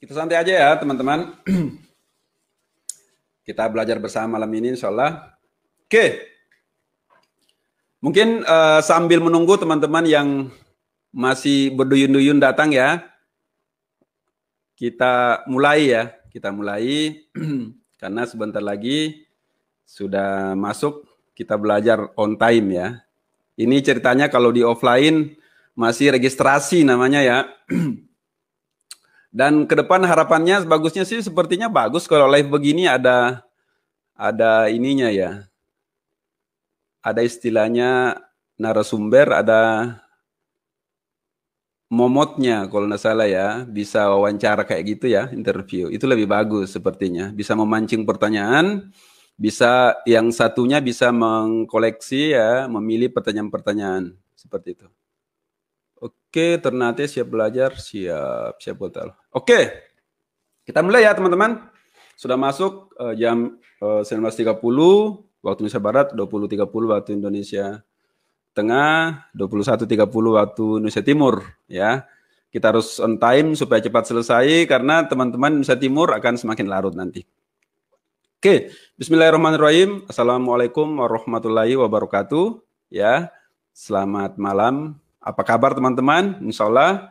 Kita santai aja ya teman-teman. Kita belajar bersama malam ini insya Allah. Oke, mungkin sambil menunggu teman-teman yang masih berduyun-duyun datang ya, kita mulai ya. Kita mulai karena sebentar lagi sudah masuk, kita belajar on time ya. Ini ceritanya kalau di offline masih registrasi namanya ya. Dan ke depan harapannya bagusnya sih sepertinya bagus kalau live begini ada ininya ya. Ada istilahnya narasumber, ada momotnya kalau nggak salah ya, bisa wawancara kayak gitu ya, interview. Itu lebih bagus sepertinya. Bisa memancing pertanyaan, bisa yang satunya bisa mengkoleksi ya, memilih pertanyaan-pertanyaan seperti itu. Oke, Ternate siap belajar, siap total. Oke, kita mulai ya teman-teman. Sudah masuk jam 19.30 waktu Indonesia Barat, 20.30 waktu Indonesia Tengah, 21.30 waktu Indonesia Timur ya. Kita harus on time supaya cepat selesai karena teman-teman Indonesia Timur akan semakin larut nanti. Oke, bismillahirrahmanirrahim. Assalamualaikum warahmatullahi wabarakatuh ya. Selamat malam. Apa kabar teman-teman? Insya Allah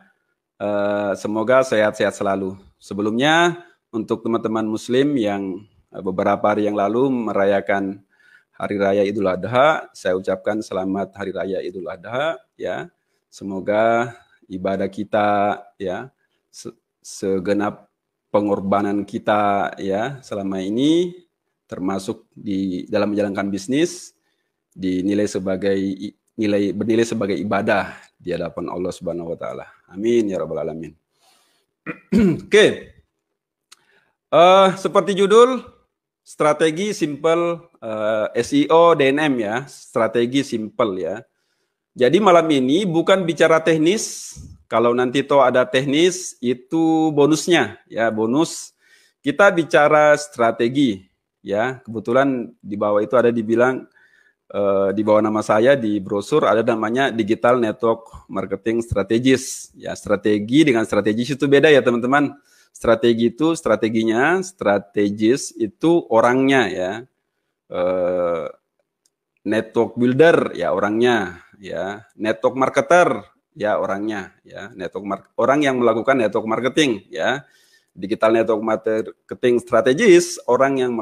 semoga sehat-sehat selalu. Sebelumnya untuk teman-teman Muslim yang beberapa hari yang lalu merayakan Hari Raya Idul Adha, saya ucapkan selamat Hari Raya Idul Adha ya. Semoga ibadah kita ya segenap pengorbanan kita ya selama ini termasuk di dalam menjalankan bisnis bernilai sebagai ibadah di hadapan Allah Subhanahu wa taala. Amin ya rabbal alamin. Oke. Seperti judul strategi simple SEO DNM ya, strategi simple ya. Jadi malam ini bukan bicara teknis, kalau nanti toh ada teknis itu bonusnya ya, bonus. Kita bicara strategi ya. Kebetulan di bawah itu ada dibilang di bawah nama saya di brosur ada namanya Digital Network Marketing Strategis. Ya, strategi dengan strategis itu beda ya teman-teman. Strategi itu strateginya, strategis itu orangnya ya. Network builder ya orangnya ya. Network marketer ya orangnya ya. Orang yang melakukan network marketing ya. Digital network marketing strategis orang yang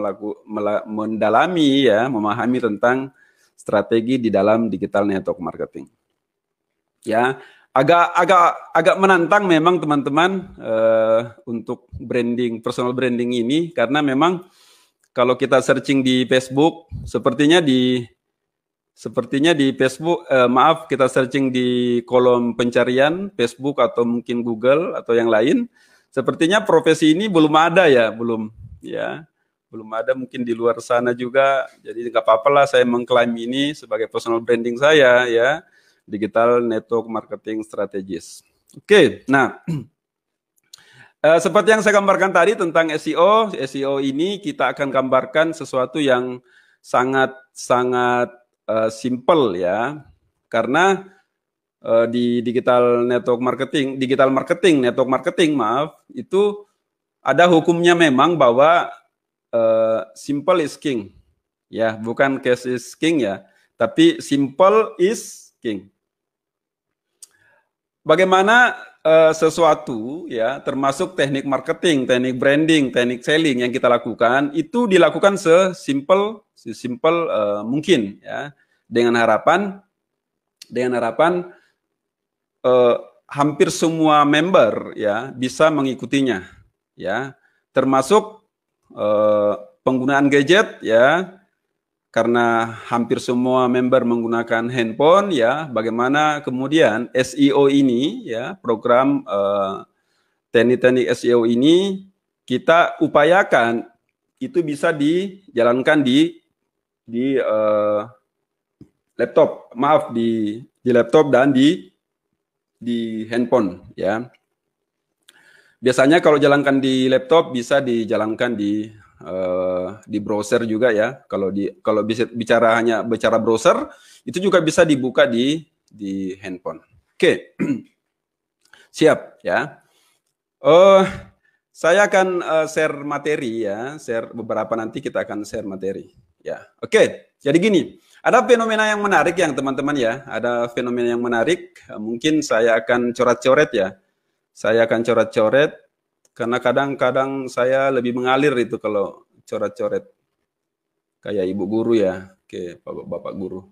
mendalami ya, memahami tentang strategi di dalam digital network marketing. Ya, agak menantang memang teman-teman untuk branding, personal branding ini karena memang kalau kita searching di Facebook, sepertinya di Facebook, kita searching di kolom pencarian Facebook atau mungkin Google atau yang lain, sepertinya profesi ini belum ada ya, belum ada mungkin di luar sana juga. Jadi nggak apa-apa lah saya mengklaim ini sebagai personal branding saya ya, digital network marketing strategis. Oke, nah seperti yang saya gambarkan tadi tentang SEO ini kita akan gambarkan sesuatu yang sangat simple ya, karena di digital marketing itu ada hukumnya memang bahwa simple is king ya, bukan cash is king ya, tapi simple is king. Bagaimana sesuatu ya, termasuk teknik marketing, teknik branding, teknik selling yang kita lakukan itu dilakukan sesimpel mungkin ya, dengan harapan hampir semua member ya bisa mengikutinya ya, termasuk penggunaan gadget ya, karena hampir semua member menggunakan handphone ya. Bagaimana kemudian SEO ini ya, program teknik-teknik SEO ini kita upayakan itu bisa dijalankan di laptop, di laptop dan di handphone ya. Biasanya kalau jalankan di laptop bisa dijalankan di browser juga ya. Kalau bicara browser itu juga bisa dibuka di handphone. Oke. Siap ya. Saya akan share materi ya, share beberapa, nanti kita akan share materi. Ya, oke. Jadi gini, ada fenomena yang menarik yang teman-teman ya, ada fenomena yang menarik. Mungkin saya akan coret-coret ya. Saya akan coret-coret karena kadang-kadang saya lebih mengalir itu kalau coret-coret. Kayak ibu guru ya. Oke, bapak guru.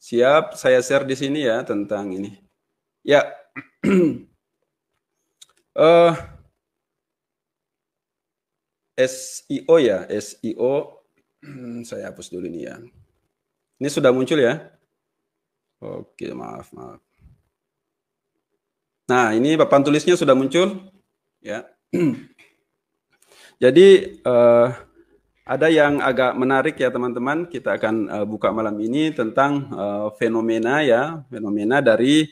Siap, saya share di sini ya tentang ini. Ya. SEO ya, SEO. Saya hapus dulu ini ya. Ini sudah muncul ya? Oke, maaf. Nah, ini papan tulisnya sudah muncul ya. Jadi ada yang agak menarik ya teman-teman. Kita akan buka malam ini tentang fenomena ya, fenomena dari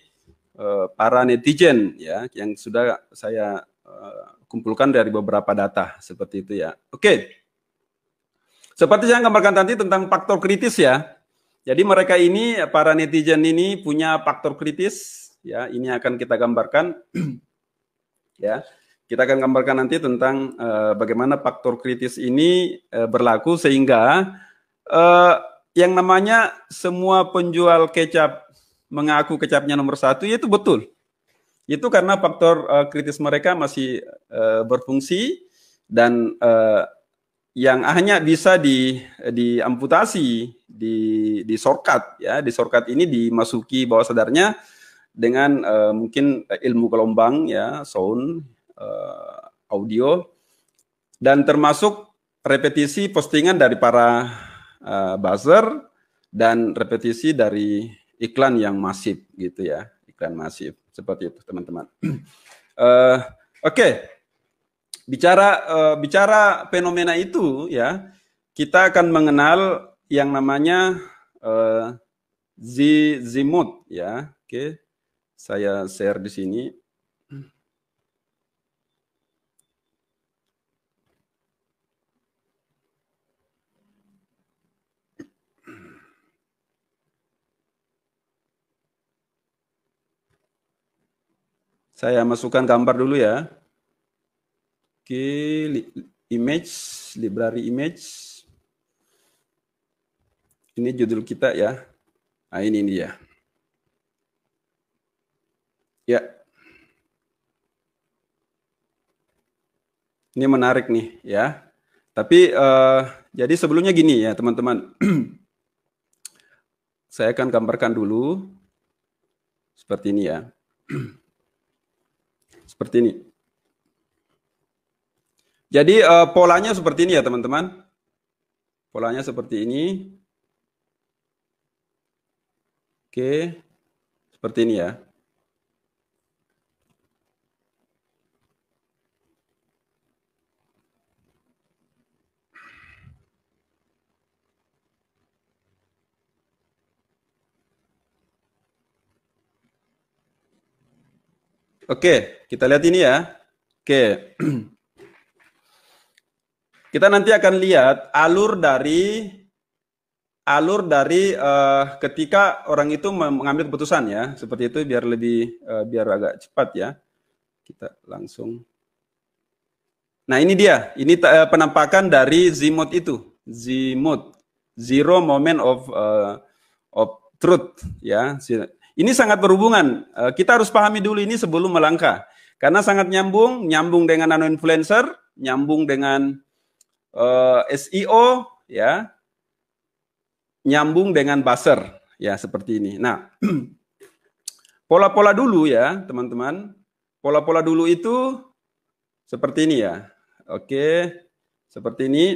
para netizen ya, yang sudah saya kumpulkan dari beberapa data seperti itu ya. Oke. Seperti yang gambarkan tadi tentang faktor kritis ya. Jadi mereka ini, para netizen ini punya faktor kritis ya. Ini akan kita gambarkan ya. Kita akan gambarkan nanti tentang bagaimana faktor kritis ini berlaku sehingga yang namanya semua penjual kecap mengaku kecapnya nomor 1 itu betul. Itu karena faktor kritis mereka masih berfungsi dan yang hanya bisa diamputasi, di shortcut ya, di shortcut ini dimasuki bawah sadarnya dengan mungkin ilmu gelombang ya, sound, audio, dan termasuk repetisi postingan dari para buzzer dan repetisi dari iklan yang masif gitu ya, iklan masif seperti itu teman-teman. Oke. Bicara fenomena itu ya, kita akan mengenal yang namanya Zimut ya. Oke. Saya share di sini. Saya masukkan gambar dulu ya. Oke, image, library image. Ini judul kita ya. Nah, ini dia. Ya. Ini menarik nih ya. Tapi jadi sebelumnya gini ya teman-teman. Saya akan gambarkan dulu. Seperti ini ya. Seperti ini. Jadi polanya seperti ini ya teman-teman. Polanya seperti ini. Oke. Seperti ini ya. Oke, kita lihat ini ya. Oke. Kita nanti akan lihat alur dari ketika orang itu mengambil keputusan ya. Seperti itu biar lebih biar agak cepat ya. Kita langsung. Nah, ini dia. Ini penampakan dari Zimut itu. Zimut. Zero moment of truth ya. Ini sangat berhubungan. Kita harus pahami dulu ini sebelum melangkah. Karena sangat nyambung dengan nano influencer, nyambung dengan SEO ya. Nyambung dengan buzzer ya, seperti ini. Nah, pola-pola dulu ya, teman-teman. Pola-pola dulu itu seperti ini ya. Oke. Seperti ini.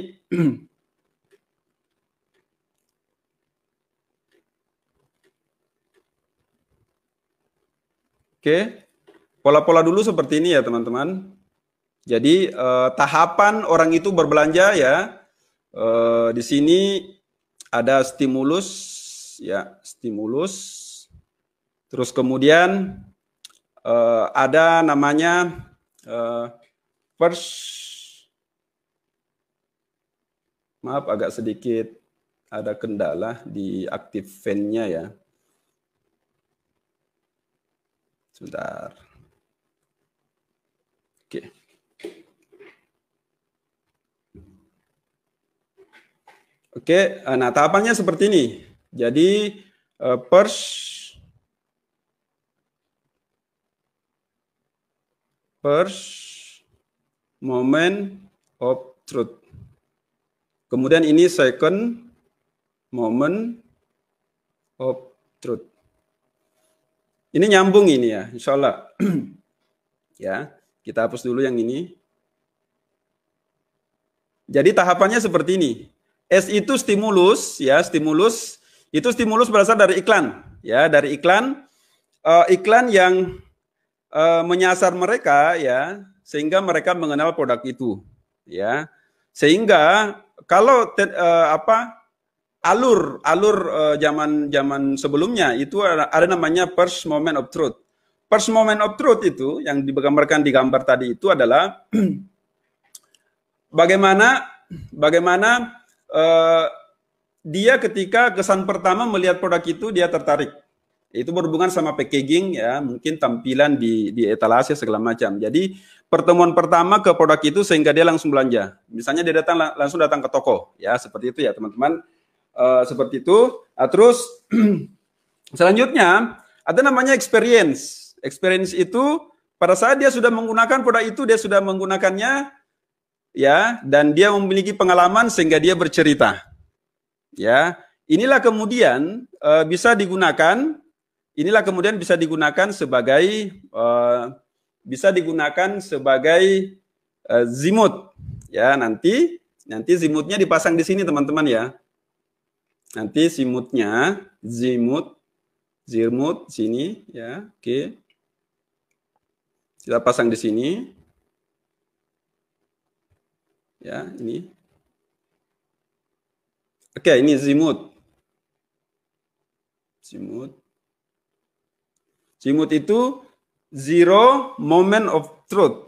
Oke, pola-pola dulu seperti ini ya teman-teman. Jadi tahapan orang itu berbelanja ya. Di sini ada stimulus ya, stimulus. Terus kemudian ada namanya first. Maaf agak sedikit ada kendala di active fan-nya ya. Sebentar. Oke. Oke, nah tahapannya seperti ini. Jadi first moment of truth. Kemudian ini second moment of truth. Ini nyambung ini ya, insya Allah. Ya, kita hapus dulu yang ini. Jadi tahapannya seperti ini. S itu stimulus, ya, stimulus. Itu stimulus berasal dari iklan, ya, dari iklan, iklan yang menyasar mereka, ya, sehingga mereka mengenal produk itu, ya. Sehingga kalau alur zaman sebelumnya itu ada namanya first moment of truth. First moment of truth itu yang digambarkan di gambar tadi itu adalah bagaimana dia ketika kesan pertama melihat produk itu dia tertarik. Itu berhubungan sama packaging, ya, mungkin tampilan di etalase segala macam. Jadi pertemuan pertama ke produk itu sehingga dia langsung belanja. Misalnya dia langsung datang ke toko, ya, seperti itu ya teman-teman. Seperti itu. Terus selanjutnya ada namanya experience. Experience itu pada saat dia sudah menggunakan produk itu, dia sudah menggunakannya, ya, dan dia memiliki pengalaman sehingga dia bercerita, ya. Inilah kemudian bisa digunakan. Inilah kemudian bisa digunakan sebagai zimut, ya. Nanti zimutnya dipasang di sini teman-teman, ya. Nanti zimut sini, ya. Oke. Kita pasang di sini. Ya, ini. Oke, ini zimut. Zimut itu zero moment of truth.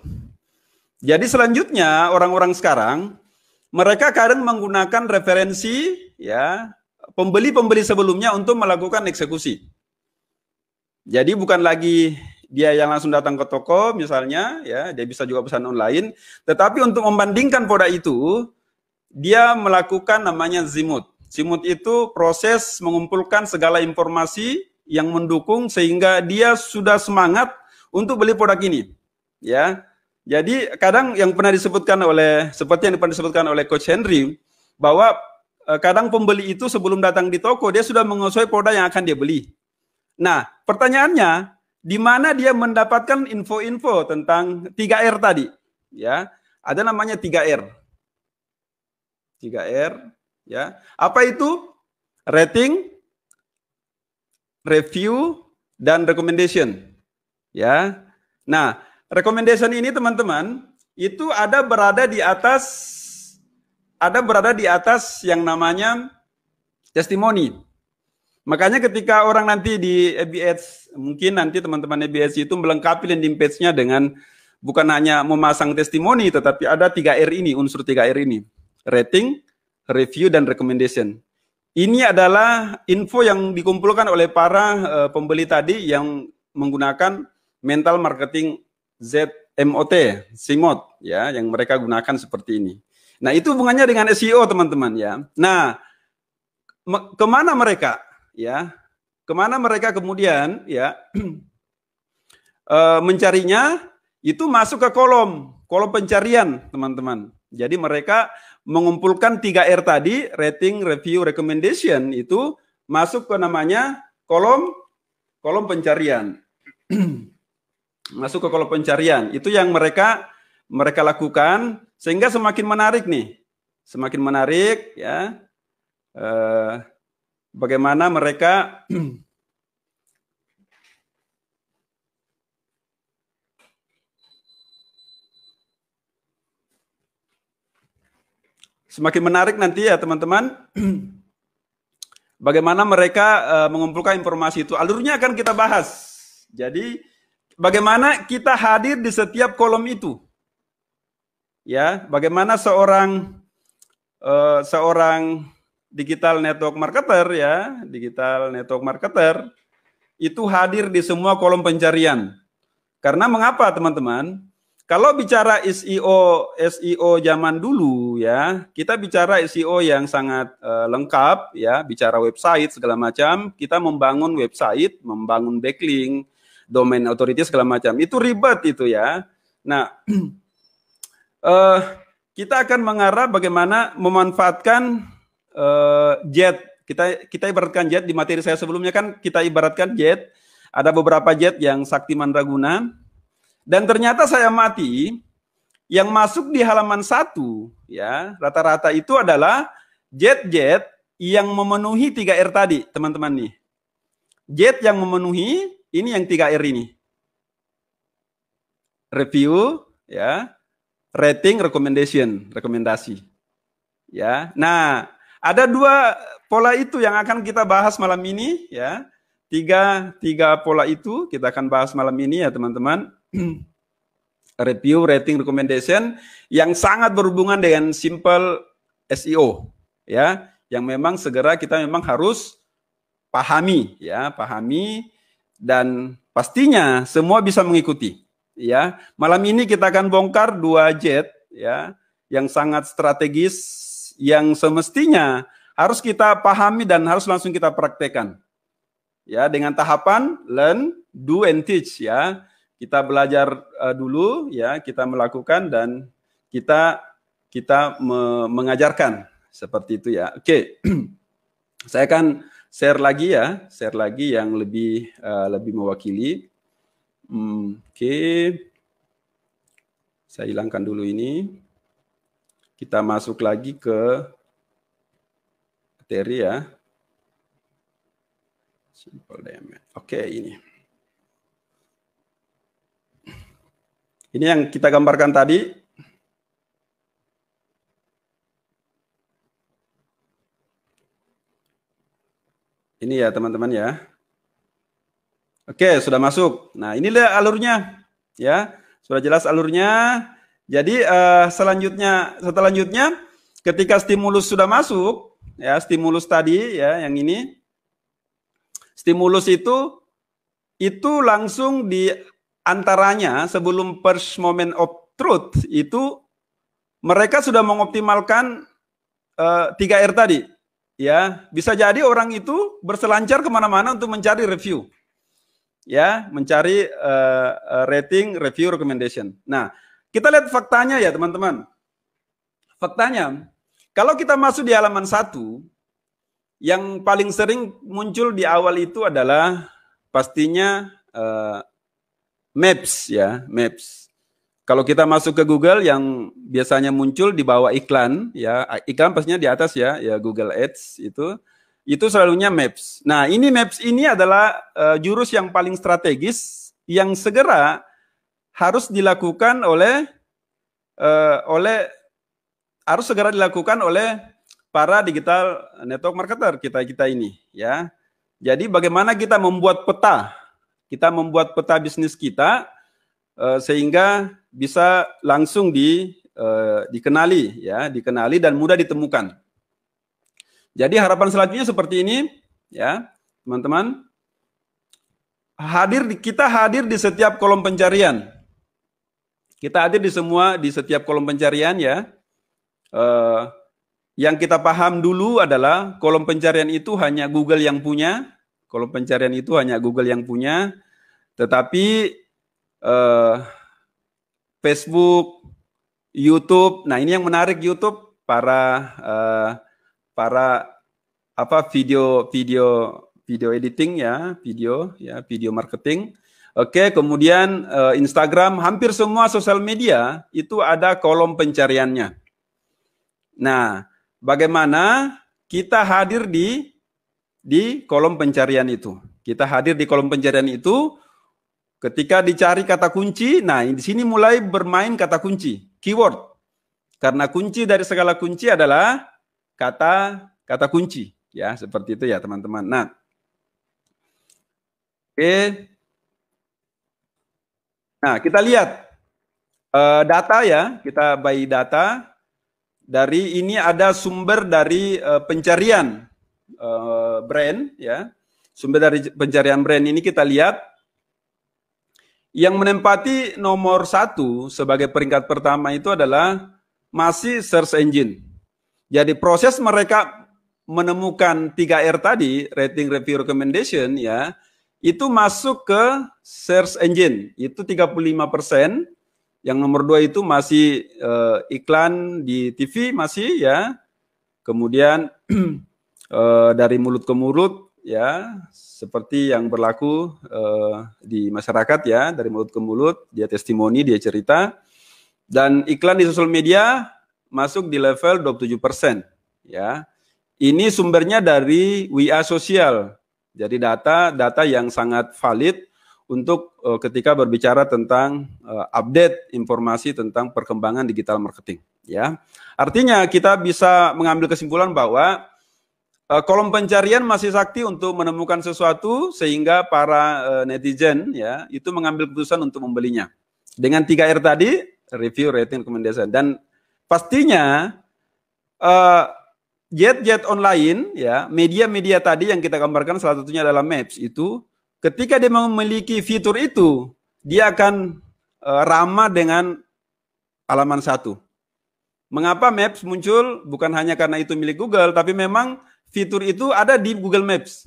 Jadi selanjutnya orang-orang sekarang mereka kadang menggunakan referensi, ya, pembeli-pembeli sebelumnya untuk melakukan eksekusi. Jadi bukan lagi dia yang langsung datang ke toko misalnya, ya, dia bisa juga pesan online, tetapi untuk membandingkan produk itu dia melakukan namanya zimut. Zimut itu proses mengumpulkan segala informasi yang mendukung sehingga dia sudah semangat untuk beli produk ini, ya. Jadi kadang yang pernah disebutkan seperti yang pernah disebutkan oleh Coach Henry, bahwa kadang pembeli itu sebelum datang di toko dia sudah menguasai produk yang akan dia beli. Nah, pertanyaannya, di mana dia mendapatkan info-info tentang 3R tadi, ya? Ada namanya 3R. 3R, ya. Apa itu? Rating, review, dan recommendation, ya. Nah, recommendation ini teman-teman itu berada di atas yang namanya testimoni. Makanya ketika orang nanti di ABS, mungkin nanti teman-teman ABS itu melengkapi landing page-nya dengan bukan hanya memasang testimoni, tetapi ada 3R ini, unsur 3R ini. Rating, review, dan recommendation. Ini adalah info yang dikumpulkan oleh para pembeli tadi yang menggunakan mental marketing ZMOT, SIMOT, ya, yang mereka gunakan seperti ini. Nah, itu hubungannya dengan SEO, teman-teman, ya. Nah, kemana mereka, ya? Kemana mereka kemudian, ya, mencarinya? Itu masuk ke kolom pencarian, teman-teman. Jadi mereka mengumpulkan 3R tadi, rating, review, recommendation, itu masuk ke namanya kolom pencarian. Masuk ke kolom pencarian. Itu yang mereka lakukan sehingga semakin menarik nih. Semakin menarik, ya. Bagaimana mereka semakin menarik nanti ya teman-teman. Bagaimana mereka mengumpulkan informasi itu. Alurnya akan kita bahas. Jadi bagaimana kita hadir di setiap kolom itu. Ya, bagaimana seorang digital network marketer, ya, digital network marketer itu hadir di semua kolom pencarian. Karena mengapa teman-teman? Kalau bicara SEO zaman dulu ya, kita bicara SEO yang sangat lengkap ya, bicara website segala macam, kita membangun website, membangun backlink, domain authority segala macam. Itu ribet itu ya. Nah, kita akan mengarah bagaimana memanfaatkan jet. Kita ibaratkan jet di materi saya sebelumnya kan kita ibaratkan jet. Ada beberapa jet yang sakti mandraguna. Dan ternyata saya amati yang masuk di halaman 1 ya, rata-rata itu adalah jet-jet yang memenuhi 3R tadi, teman-teman nih. Jet yang memenuhi ini yang 3R ini. Review ya, rating, recommendation, rekomendasi. Ya. Nah, ada 2 pola itu yang akan kita bahas malam ini ya. Tiga pola itu kita akan bahas malam ini ya, teman-teman. Review, rating, recommendation yang sangat berhubungan dengan simple SEO ya, yang memang segera kita memang harus pahami ya, dan pastinya semua bisa mengikuti ya. Malam ini kita akan bongkar 2 jet ya yang sangat strategis yang semestinya harus kita pahami dan harus langsung kita praktekkan. Ya, dengan tahapan learn, do and teach ya. Kita belajar dulu ya, kita melakukan dan kita mengajarkan seperti itu ya. Oke. Saya akan share lagi yang lebih mewakili. Oke. Saya hilangkan dulu ini. Kita masuk lagi ke materi ya. Simple DML. Oke, ini. Ini yang kita gambarkan tadi. Ini ya teman-teman ya. Oke, sudah masuk. Nah, inilah alurnya ya. Sudah jelas alurnya. Jadi selanjutnya ketika stimulus sudah masuk ya, stimulus tadi ya yang ini. Stimulus itu langsung di antaranya sebelum first moment of truth itu mereka sudah mengoptimalkan 3R tadi ya. Bisa jadi orang itu berselancar kemana-mana untuk mencari review ya, mencari rating, review, recommendation. Nah, kita lihat faktanya ya teman-teman. Faktanya kalau kita masuk di halaman 1, yang paling sering muncul di awal itu adalah pastinya Maps ya, Maps. Kalau kita masuk ke Google yang biasanya muncul di bawah iklan ya, iklan pastinya di atas ya, Google Ads itu selalunya Maps. Nah, ini Maps ini adalah jurus yang paling strategis yang segera harus dilakukan oleh para digital network marketer kita ini ya. Jadi bagaimana kita membuat peta bisnis kita sehingga bisa langsung dikenali dan mudah ditemukan. Jadi harapan selanjutnya seperti ini ya, teman-teman. Kita hadir di setiap kolom pencarian. Kita hadir di setiap kolom pencarian ya. Yang kita paham dulu adalah kolom pencarian itu hanya Google yang punya. Kolom pencarian itu hanya Google yang punya. Tetapi Facebook, YouTube, nah ini yang menarik YouTube para video editing ya, video marketing. Oke, kemudian Instagram, hampir semua sosial media itu ada kolom pencariannya. Nah, bagaimana kita hadir di kolom pencarian itu? Kita hadir di kolom pencarian itu ketika dicari kata kunci. Nah, di sini mulai bermain kata kunci, keyword. Karena kunci dari segala kunci adalah kata kunci, ya seperti itu ya teman-teman. Nah, oke. Nah, kita lihat data ya, kita by data. Dari ini ada sumber dari pencarian brand ya. Sumber dari pencarian brand ini kita lihat Yang menempati nomor 1 sebagai peringkat pertama itu adalah masih search engine. Jadi proses mereka menemukan 3R tadi, rating, review, recommendation, ya, itu masuk ke search engine. Itu 35%. Yang nomor 2 itu masih iklan di TV masih, ya. Kemudian dari mulut ke mulut, ya, seperti yang berlaku di masyarakat, ya, dari mulut ke mulut, dia testimoni, dia cerita. Dan iklan di sosial media masuk di level 27%, ya. Ini sumbernya dari WA Sosial. Jadi data yang sangat valid untuk ketika berbicara tentang update informasi tentang perkembangan digital marketing, ya. Artinya kita bisa mengambil kesimpulan bahwa kolom pencarian masih sakti untuk menemukan sesuatu sehingga para netizen, ya, itu mengambil keputusan untuk membelinya. Dengan 3R tadi, review, rating, recommendation. Dan pastinya jet online, ya, media-media tadi yang kita gambarkan salah satunya adalah Maps itu, ketika dia memiliki fitur itu, dia akan ramah dengan halaman 1. Mengapa Maps muncul? Bukan hanya karena itu milik Google, tapi memang fitur itu ada di Google Maps.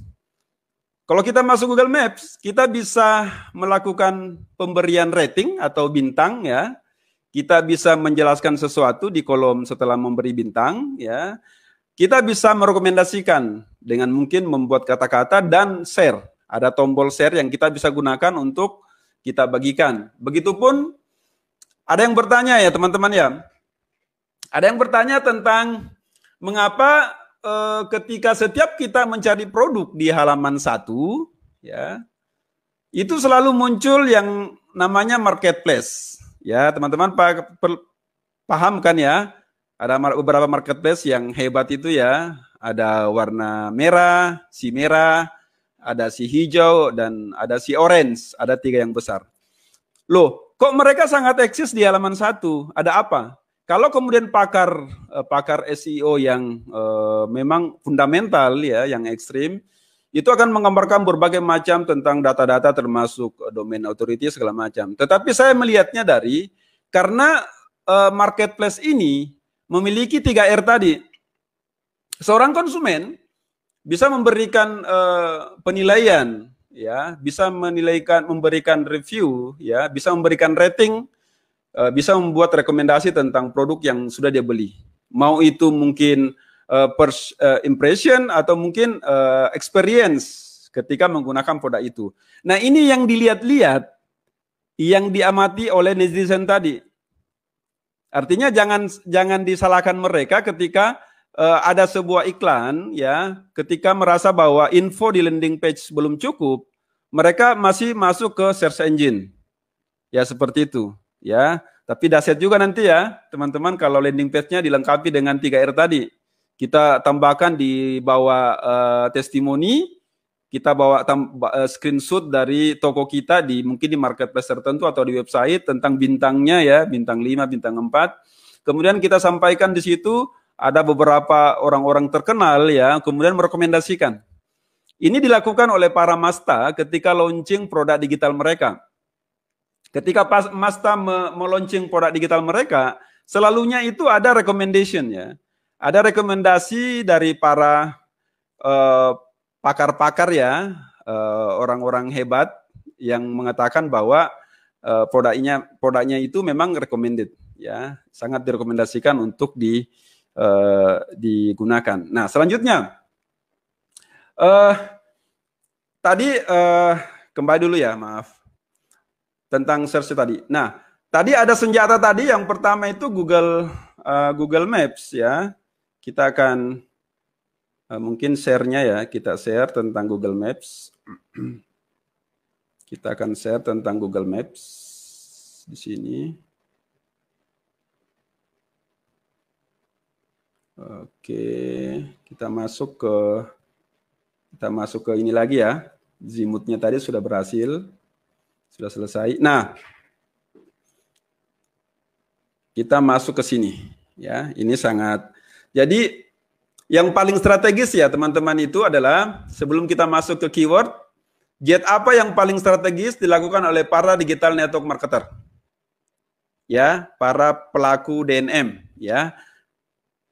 Kalau kita masuk Google Maps, kita bisa melakukan pemberian rating atau bintang, ya. Kita bisa menjelaskan sesuatu di kolom setelah memberi bintang, ya. Kita bisa merekomendasikan dengan mungkin membuat kata-kata dan share. Ada tombol share yang kita bisa gunakan untuk kita bagikan. Begitupun ada yang bertanya, ya teman-teman, ya. Ada yang bertanya tentang mengapa ketika setiap kita mencari produk di halaman 1, ya, itu selalu muncul yang namanya marketplace. Ya, teman-teman paham kan, ya? Ada beberapa marketplace yang hebat itu, ya. Ada warna merah, ada si hijau, dan ada si orange. Ada 3 yang besar. Loh, kok mereka sangat eksis di halaman 1? Ada apa? Kalau kemudian pakar SEO yang memang fundamental, ya, yang ekstrim, itu akan menggambarkan berbagai macam tentang data-data termasuk domain authority segala macam. Tetapi saya melihatnya karena marketplace ini memiliki 3R tadi. Seorang konsumen bisa memberikan penilaian, ya, bisa memberikan review, ya, bisa memberikan rating, bisa membuat rekomendasi tentang produk yang sudah dia beli. Mau itu mungkin first impression atau mungkin experience ketika menggunakan produk itu. Nah, ini yang dilihat-lihat, yang diamati oleh netizen tadi. Artinya jangan disalahkan mereka ketika ada sebuah iklan, ya, ketika merasa bahwa info di landing page belum cukup, mereka masih masuk ke search engine. Ya, seperti itu. Ya, tapi dahsyat juga nanti, ya, teman-teman, kalau landing page-nya dilengkapi dengan 3R tadi. Kita tambahkan di bawah testimoni, kita bawa screenshot dari toko kita mungkin di marketplace tertentu atau di website tentang bintangnya, ya, bintang 5, bintang 4. Kemudian kita sampaikan di situ ada beberapa orang-orang terkenal, ya, kemudian merekomendasikan. Ini dilakukan oleh para masta ketika launching produk digital mereka. Ketika masta meluncing produk digital mereka, selalunya itu ada recommendation, ya. Ada rekomendasi dari para pakar-pakar, ya, orang-orang hebat yang mengatakan bahwa produknya itu memang recommended, ya, sangat direkomendasikan untuk digunakan. Nah, selanjutnya tadi kembali dulu, ya, maaf, tentang search tadi. Nah, tadi ada senjata tadi, yang pertama itu Google Maps, ya. Kita akan mungkin share-nya, ya, kita share tentang Google Maps. Kita akan share tentang Google Maps di sini. Oke, kita masuk ke ini lagi, ya. Zimutnya tadi sudah berhasil. Sudah selesai. Nah, kita masuk ke sini, ya. Ini sangat. Jadi yang paling strategis, ya, teman-teman, itu adalah sebelum kita masuk ke keyword, JET apa yang paling strategis dilakukan oleh para digital network marketer? Ya, para pelaku DNM, ya.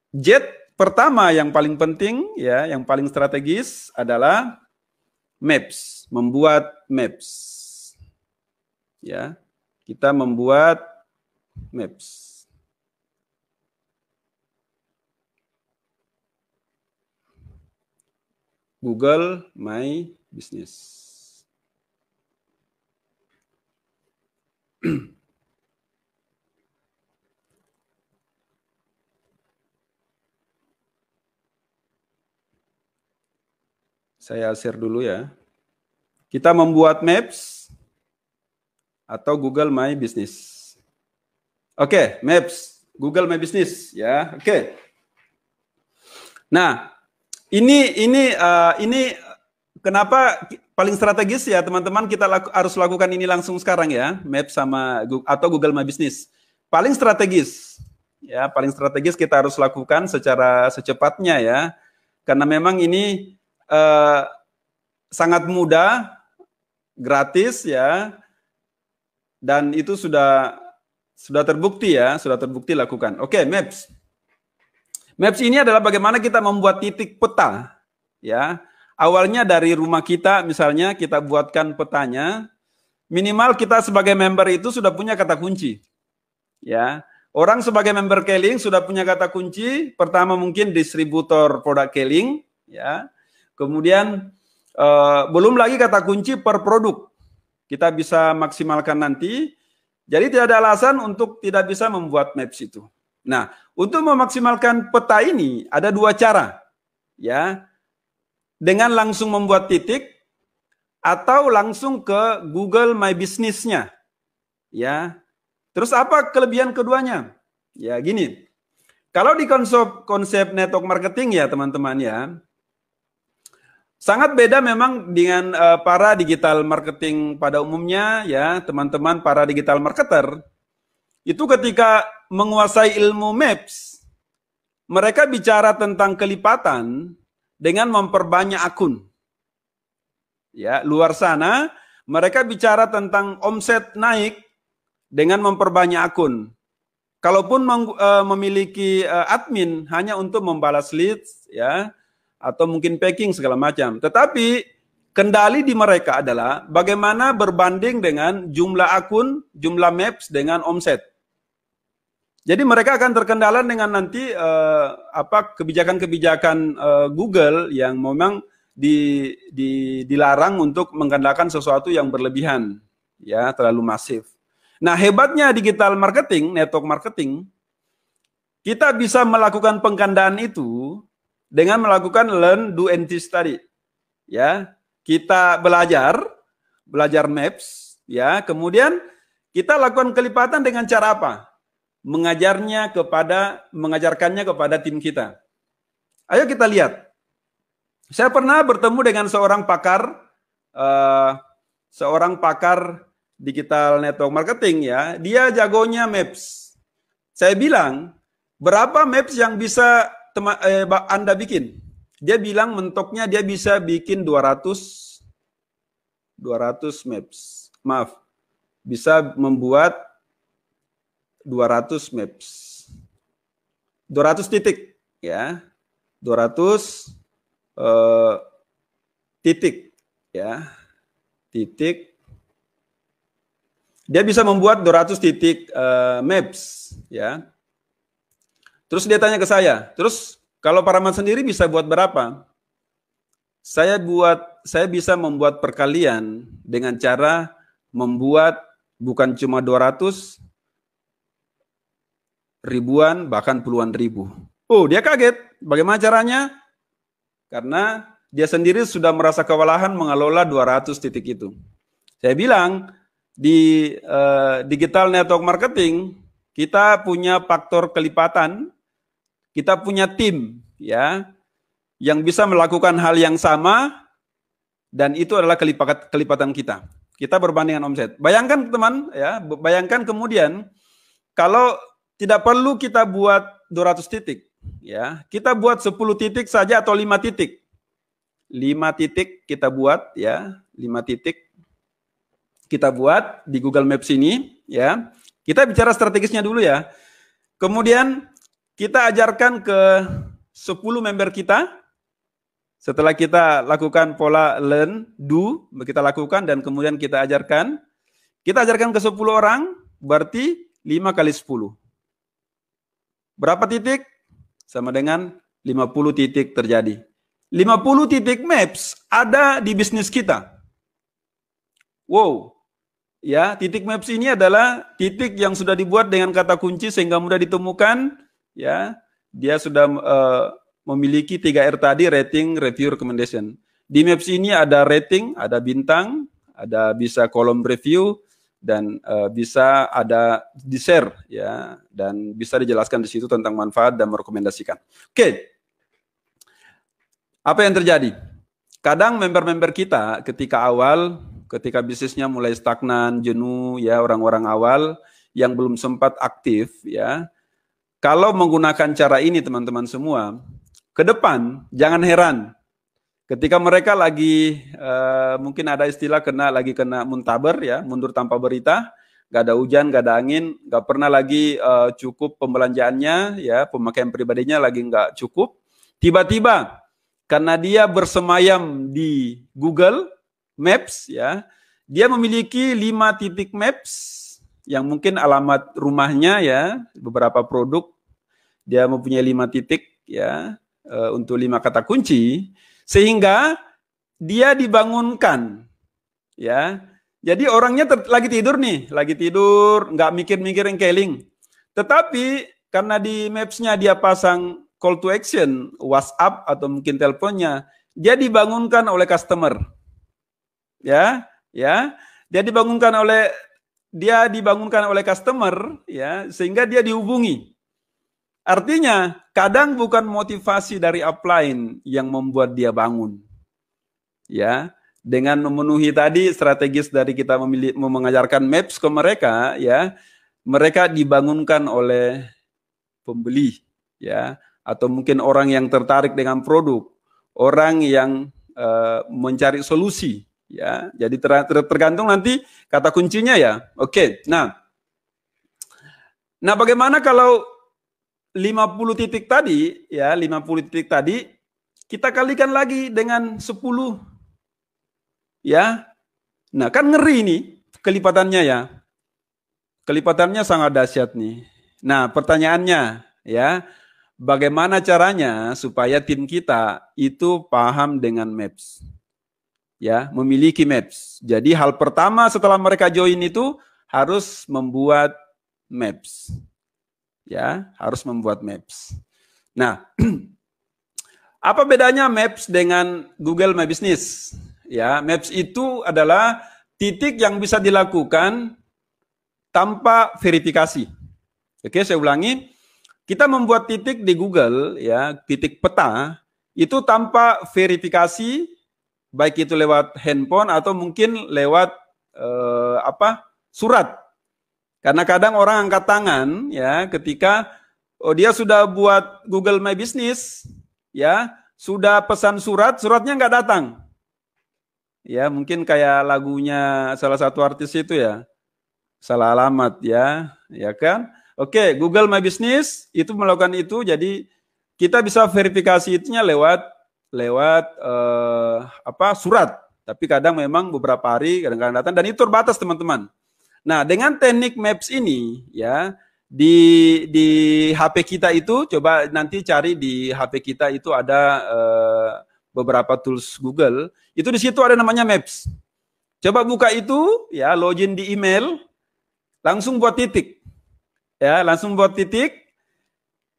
JET pertama yang paling penting, ya, yang paling strategis adalah maps, membuat maps. Ya, kita membuat maps. Google My Business. Saya share dulu ya. Kita membuat maps atau Google My Business. Oke, maps, Google My Business ya. Oke. Nah, ini kenapa paling strategis ya teman-teman, kita harus lakukan ini langsung sekarang ya, Maps sama atau Google My Business. Paling strategis ya, paling strategis kita harus lakukan secara secepatnya ya, karena memang ini sangat mudah, gratis ya, dan itu sudah terbukti ya, sudah terbukti lakukan. Oke, Maps. Maps ini adalah bagaimana kita membuat titik peta ya. Awalnya dari rumah kita, misalnya kita buatkan petanya, minimal kita sebagai member itu sudah punya kata kunci. Ya, orang sebagai member Keling sudah punya kata kunci. Pertama mungkin distributor produk Keling, ya. Kemudian belum lagi kata kunci per produk. Kita bisa maksimalkan nanti. Jadi tidak ada alasan untuk tidak bisa membuat maps itu. Nah, untuk memaksimalkan peta ini ada dua cara, ya. Dengan langsung membuat titik atau langsung ke Google My Business-nya. Ya. Terus apa kelebihan keduanya? Ya, gini. Kalau di konsep network marketing ya, teman-teman ya. Sangat beda memang dengan para digital marketing pada umumnya ya, teman-teman para digital marketer. Itu ketika menguasai ilmu maps, mereka bicara tentang kelipatan dengan memperbanyak akun. Ya, luar sana mereka bicara tentang omset naik dengan memperbanyak akun. Kalaupun memiliki admin hanya untuk membalas leads ya, atau mungkin packing segala macam. Tetapi kendali di mereka adalah bagaimana berbanding dengan jumlah akun, jumlah maps dengan omset. Jadi mereka akan terkendala dengan nanti kebijakan-kebijakan Google yang memang dilarang untuk menggandakan sesuatu yang berlebihan, ya, terlalu masif. Nah, hebatnya digital marketing, network marketing, kita bisa melakukan penggandaan itu dengan melakukan learn, do, and teach tadi. Ya, kita belajar maps, ya, kemudian kita lakukan kelipatan dengan cara apa? Mengajarkannya kepada tim kita. Ayo kita lihat. Saya pernah bertemu dengan seorang pakar digital network marketing ya. Dia jagonya maps. Saya bilang, berapa maps yang bisa Anda bikin? Dia bilang mentoknya dia bisa bikin 200 maps. Maaf. Bisa membuat 200 maps. 200 titik ya. 200 titik ya. Titik. Dia bisa membuat 200 titik maps ya. Terus dia tanya ke saya, terus kalau Pak Rahmat sendiri bisa buat berapa? Saya bisa membuat perkalian dengan cara membuat bukan cuma 200, ribuan, bahkan puluhan ribu. Oh, dia kaget. Bagaimana caranya? Karena dia sendiri sudah merasa kewalahan mengelola 200 titik itu. Saya bilang, di digital network marketing, kita punya faktor kelipatan, kita punya tim, ya, yang bisa melakukan hal yang sama, dan itu adalah kelipatan kita. Kita berbandingan omset. Bayangkan teman, ya, bayangkan kemudian, kalau tidak perlu kita buat 200 titik, ya. Kita buat 10 titik saja atau 5 titik. 5 titik kita buat, ya. 5 titik kita buat di Google Maps ini, ya. Kita bicara strategisnya dulu ya. Kemudian kita ajarkan ke 10 member kita. Setelah kita lakukan pola learn, do, kita lakukan dan kemudian kita ajarkan. Kita ajarkan ke 10 orang, berarti 5 kali 10. Berapa titik? Sama dengan 50 titik terjadi. 50 titik maps ada di bisnis kita. Wow. Ya, titik maps ini adalah titik yang sudah dibuat dengan kata kunci sehingga mudah ditemukan. Ya, dia sudah memiliki 3R tadi, rating, review, recommendation. Di maps ini ada rating, ada bintang, ada bisa kolom review, dan bisa ada di share, ya, dan bisa dijelaskan di situ tentang manfaat dan merekomendasikan. Oke, apa yang terjadi? Kadang member-member kita ketika awal, ketika bisnisnya mulai stagnan, jenuh, ya, orang-orang awal yang belum sempat aktif, ya, kalau menggunakan cara ini teman-teman semua, ke depan jangan heran ketika mereka lagi mungkin ada istilah lagi kena muntaber, ya, mundur tanpa berita, gak ada hujan, gak ada angin, gak pernah lagi cukup pembelanjaannya, ya, pemakaian pribadinya lagi gak cukup, tiba-tiba karena dia bersemayam di Google Maps, ya, dia memiliki 5 titik maps yang mungkin alamat rumahnya, ya, beberapa produk dia mempunyai 5 titik, ya, untuk 5 kata kunci, sehingga dia dibangunkan, ya. Jadi orangnya lagi tidur nih, lagi tidur, nggak mikir-mikir yang keling. Tetapi karena di mapsnya dia pasang call to action, WhatsApp atau mungkin teleponnya, dia dibangunkan oleh customer. Ya, ya, dia dibangunkan oleh customer, ya, sehingga dia dihubungi. Artinya kadang bukan motivasi dari upline yang membuat dia bangun, ya, dengan memenuhi tadi strategis dari kita mengajarkan maps ke mereka, ya, mereka dibangunkan oleh pembeli, ya, atau mungkin orang yang tertarik dengan produk, orang yang mencari solusi. Ya, jadi tergantung nanti kata kuncinya, ya. Oke. Nah, bagaimana kalau 50 titik tadi, ya, 50 titik tadi kita kalikan lagi dengan 10. Ya. Nah, kan ngeri nih kelipatannya, ya. Kelipatannya sangat dahsyat nih. Nah, pertanyaannya, ya, bagaimana caranya supaya tim kita itu paham dengan maps? Ya, memiliki maps. Jadi hal pertama setelah mereka join itu harus membuat maps. Ya, harus membuat maps. Nah, apa bedanya maps dengan Google My Business? Ya, maps itu adalah titik yang bisa dilakukan tanpa verifikasi. Oke, saya ulangi. Kita membuat titik di Google, ya, titik peta itu tanpa verifikasi, baik itu lewat handphone atau mungkin lewat surat. Karena kadang orang angkat tangan, ya, ketika dia sudah buat Google My Business, ya, sudah pesan suratnya nggak datang. Ya, mungkin kayak lagunya salah satu artis itu, ya, salah alamat, ya, ya kan? Oke, Google My Business itu melakukan itu, jadi kita bisa verifikasi itunya lewat surat, tapi kadang memang beberapa hari kadang-kadang datang dan itu terbatas teman-teman. Nah, dengan teknik maps ini, ya, di HP kita itu, coba nanti cari di HP kita itu ada beberapa tools Google, itu di situ ada namanya maps. Coba buka itu, ya, login di email, langsung buat titik, ya, langsung buat titik,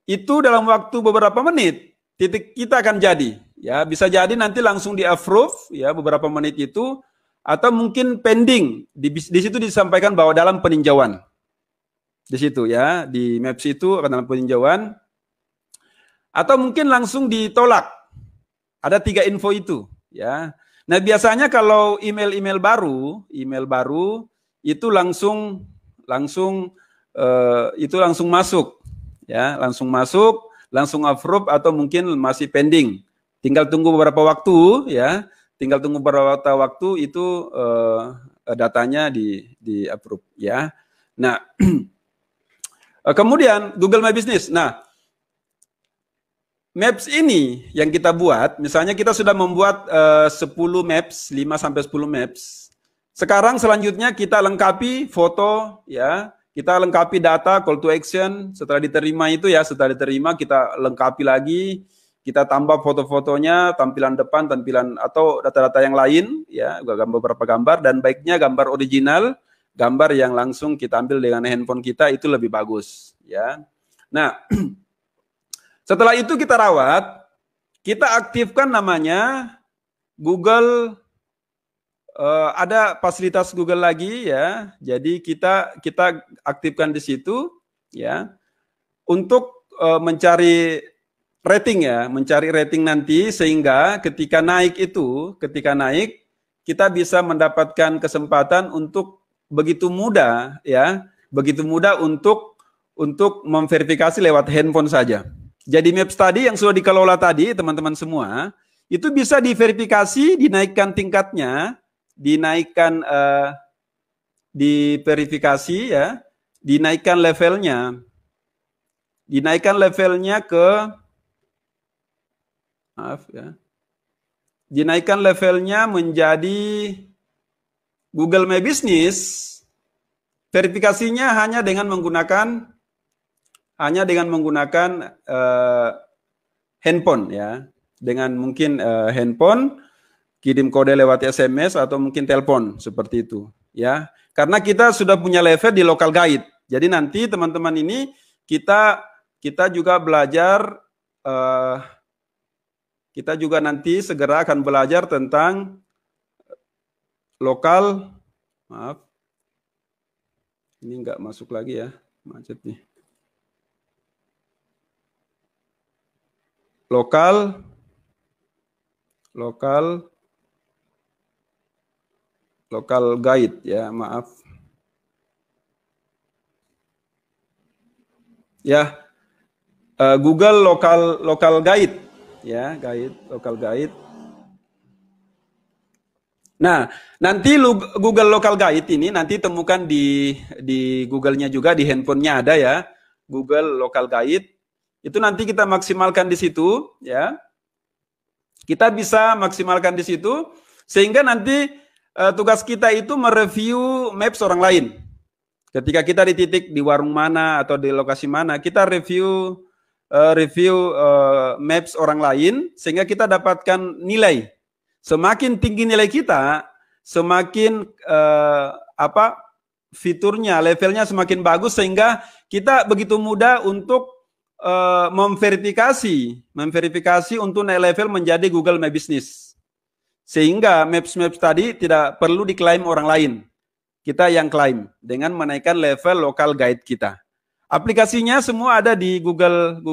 itu dalam waktu beberapa menit titik kita akan jadi. Ya, bisa jadi nanti langsung di approve, ya, beberapa menit itu, atau mungkin pending. Di situ disampaikan bahwa dalam peninjauan. Di situ, ya, di maps itu akan dalam peninjauan. Atau mungkin langsung ditolak. Ada 3 info itu, ya. Nah, biasanya kalau email baru itu langsung masuk, ya, langsung approve atau mungkin masih pending. Tinggal tunggu beberapa waktu, ya. tinggal tunggu beberapa waktu itu datanya di approve ya. Nah, kemudian Google My Business. Nah, Maps ini yang kita buat, misalnya kita sudah membuat 10 maps, 5 sampai 10 maps. Sekarang selanjutnya kita lengkapi foto ya. Kita lengkapi data, call to action, setelah diterima itu ya, setelah diterima kita lengkapi lagi, kita tambah foto-fotonya, tampilan depan, tampilan atau data-data yang lain, ya, beberapa gambar, dan baiknya gambar original, gambar yang langsung kita ambil dengan handphone kita itu lebih bagus, ya. Nah, setelah itu kita rawat, kita aktifkan namanya Google. Ada fasilitas Google lagi ya, jadi kita aktifkan di situ ya untuk mencari rating ya, mencari rating nanti sehingga ketika naik kita bisa mendapatkan kesempatan untuk begitu mudah ya, begitu mudah untuk memverifikasi lewat handphone saja. Jadi Maps tadi yang sudah dikelola tadi teman-teman semua itu bisa diverifikasi, dinaikkan tingkatnya. Dinaikkan diverifikasi ya, dinaikkan levelnya ke dinaikkan levelnya menjadi Google My Business. Verifikasinya hanya dengan menggunakan handphone ya, dengan mungkin handphone, kirim kode lewat SMS atau mungkin telepon seperti itu ya. Karena kita sudah punya level di local guide. Jadi nanti teman-teman ini kita juga belajar kita juga nanti segera akan belajar tentang lokal. Maaf. Ini enggak masuk lagi ya, macet nih. Lokal guide ya, maaf. Ya, Google local guide ya, local guide. Nah, nanti Google local guide ini nanti temukan di Google-nya juga, di handphonenya ada ya, Google local guide. Itu nanti kita maksimalkan di situ ya. Kita bisa maksimalkan di situ sehingga nanti tugas kita itu mereview maps orang lain. Ketika kita di titik di warung mana atau di lokasi mana, kita review maps orang lain sehingga kita dapatkan nilai. Semakin tinggi nilai kita, semakin fiturnya, levelnya semakin bagus sehingga kita begitu mudah untuk memverifikasi untuk naik level menjadi Google My Business. Sehingga maps tadi tidak perlu diklaim orang lain. Kita yang klaim dengan menaikkan level local guide kita. Aplikasinya semua ada di Google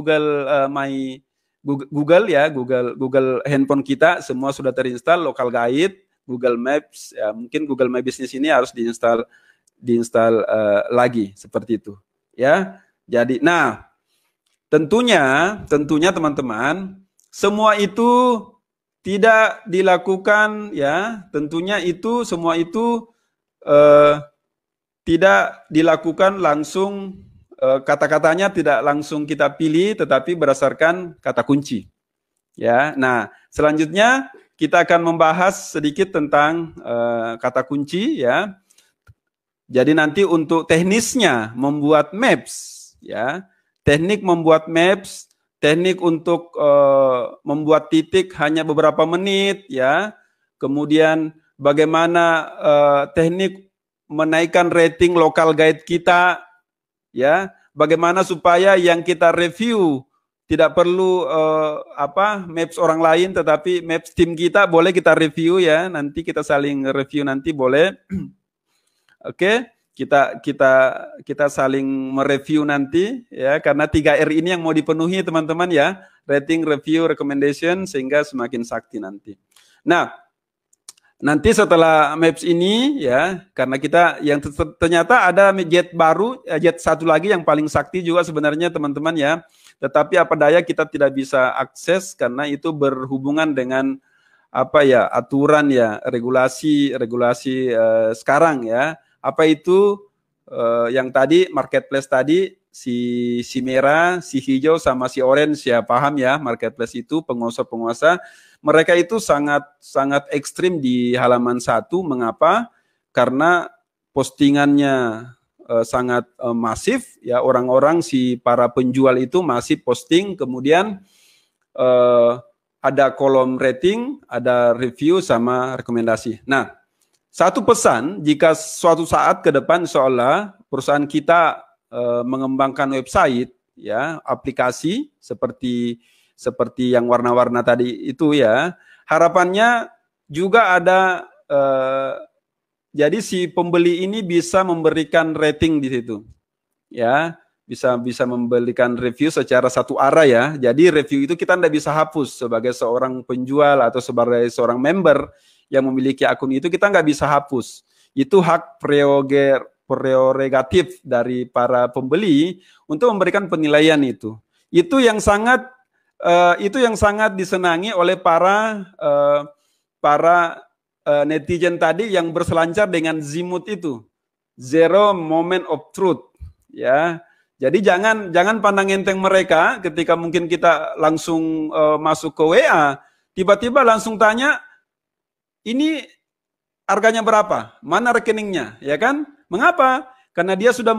handphone kita, semua sudah terinstall local guide, Google Maps, ya, mungkin Google My Business ini harus diinstal lagi seperti itu, ya. Jadi, nah, tentunya teman-teman, semua itu tidak dilakukan ya, tentunya itu semua itu tidak dilakukan langsung, kata-katanya tidak langsung kita pilih tetapi berdasarkan kata kunci ya. Nah, selanjutnya kita akan membahas sedikit tentang kata kunci ya. Jadi nanti untuk teknisnya membuat maps ya, teknik membuat maps, teknik untuk membuat titik hanya beberapa menit ya. Kemudian bagaimana teknik menaikkan rating local guide kita ya. Bagaimana supaya yang kita review tidak perlu maps orang lain tetapi maps tim kita boleh kita review ya. Nanti kita saling review nanti boleh. Oke. Kita saling mereview nanti ya, karena 3R ini yang mau dipenuhi teman-teman ya, rating, review, recommendation, sehingga semakin sakti nanti. Nah, nanti setelah maps ini ya, karena kita yang ternyata ada jet baru, jet satu lagi yang paling sakti juga sebenarnya teman-teman ya, tetapi apa daya kita tidak bisa akses karena itu berhubungan dengan apa ya, aturan ya, regulasi sekarang ya. Apa itu yang tadi marketplace tadi, si merah, si hijau sama si orange ya, paham ya, marketplace itu penguasa-penguasa mereka itu sangat ekstrim di halaman 1. Mengapa? Karena postingannya sangat masif ya, orang-orang si para penjual itu masih posting, kemudian ada kolom rating, ada review sama rekomendasi. Nah, satu pesan, jika suatu saat ke depan seolah perusahaan kita mengembangkan website ya, aplikasi seperti yang warna-warna tadi itu ya, harapannya juga ada jadi si pembeli ini bisa memberikan rating di situ, ya, bisa memberikan review secara satu arah ya. Jadi review itu kita tidak bisa hapus sebagai seorang penjual atau sebagai seorang member yang memiliki akun itu, kita nggak bisa hapus. Itu hak prerogatif dari para pembeli untuk memberikan penilaian itu. Itu yang sangat disenangi oleh para netizen tadi yang berselancar dengan Zimut itu, zero moment of truth ya. Jadi jangan pandang enteng mereka ketika mungkin kita langsung masuk ke WA, tiba-tiba langsung tanya, ini harganya berapa, mana rekeningnya, ya kan? Mengapa? Karena dia sudah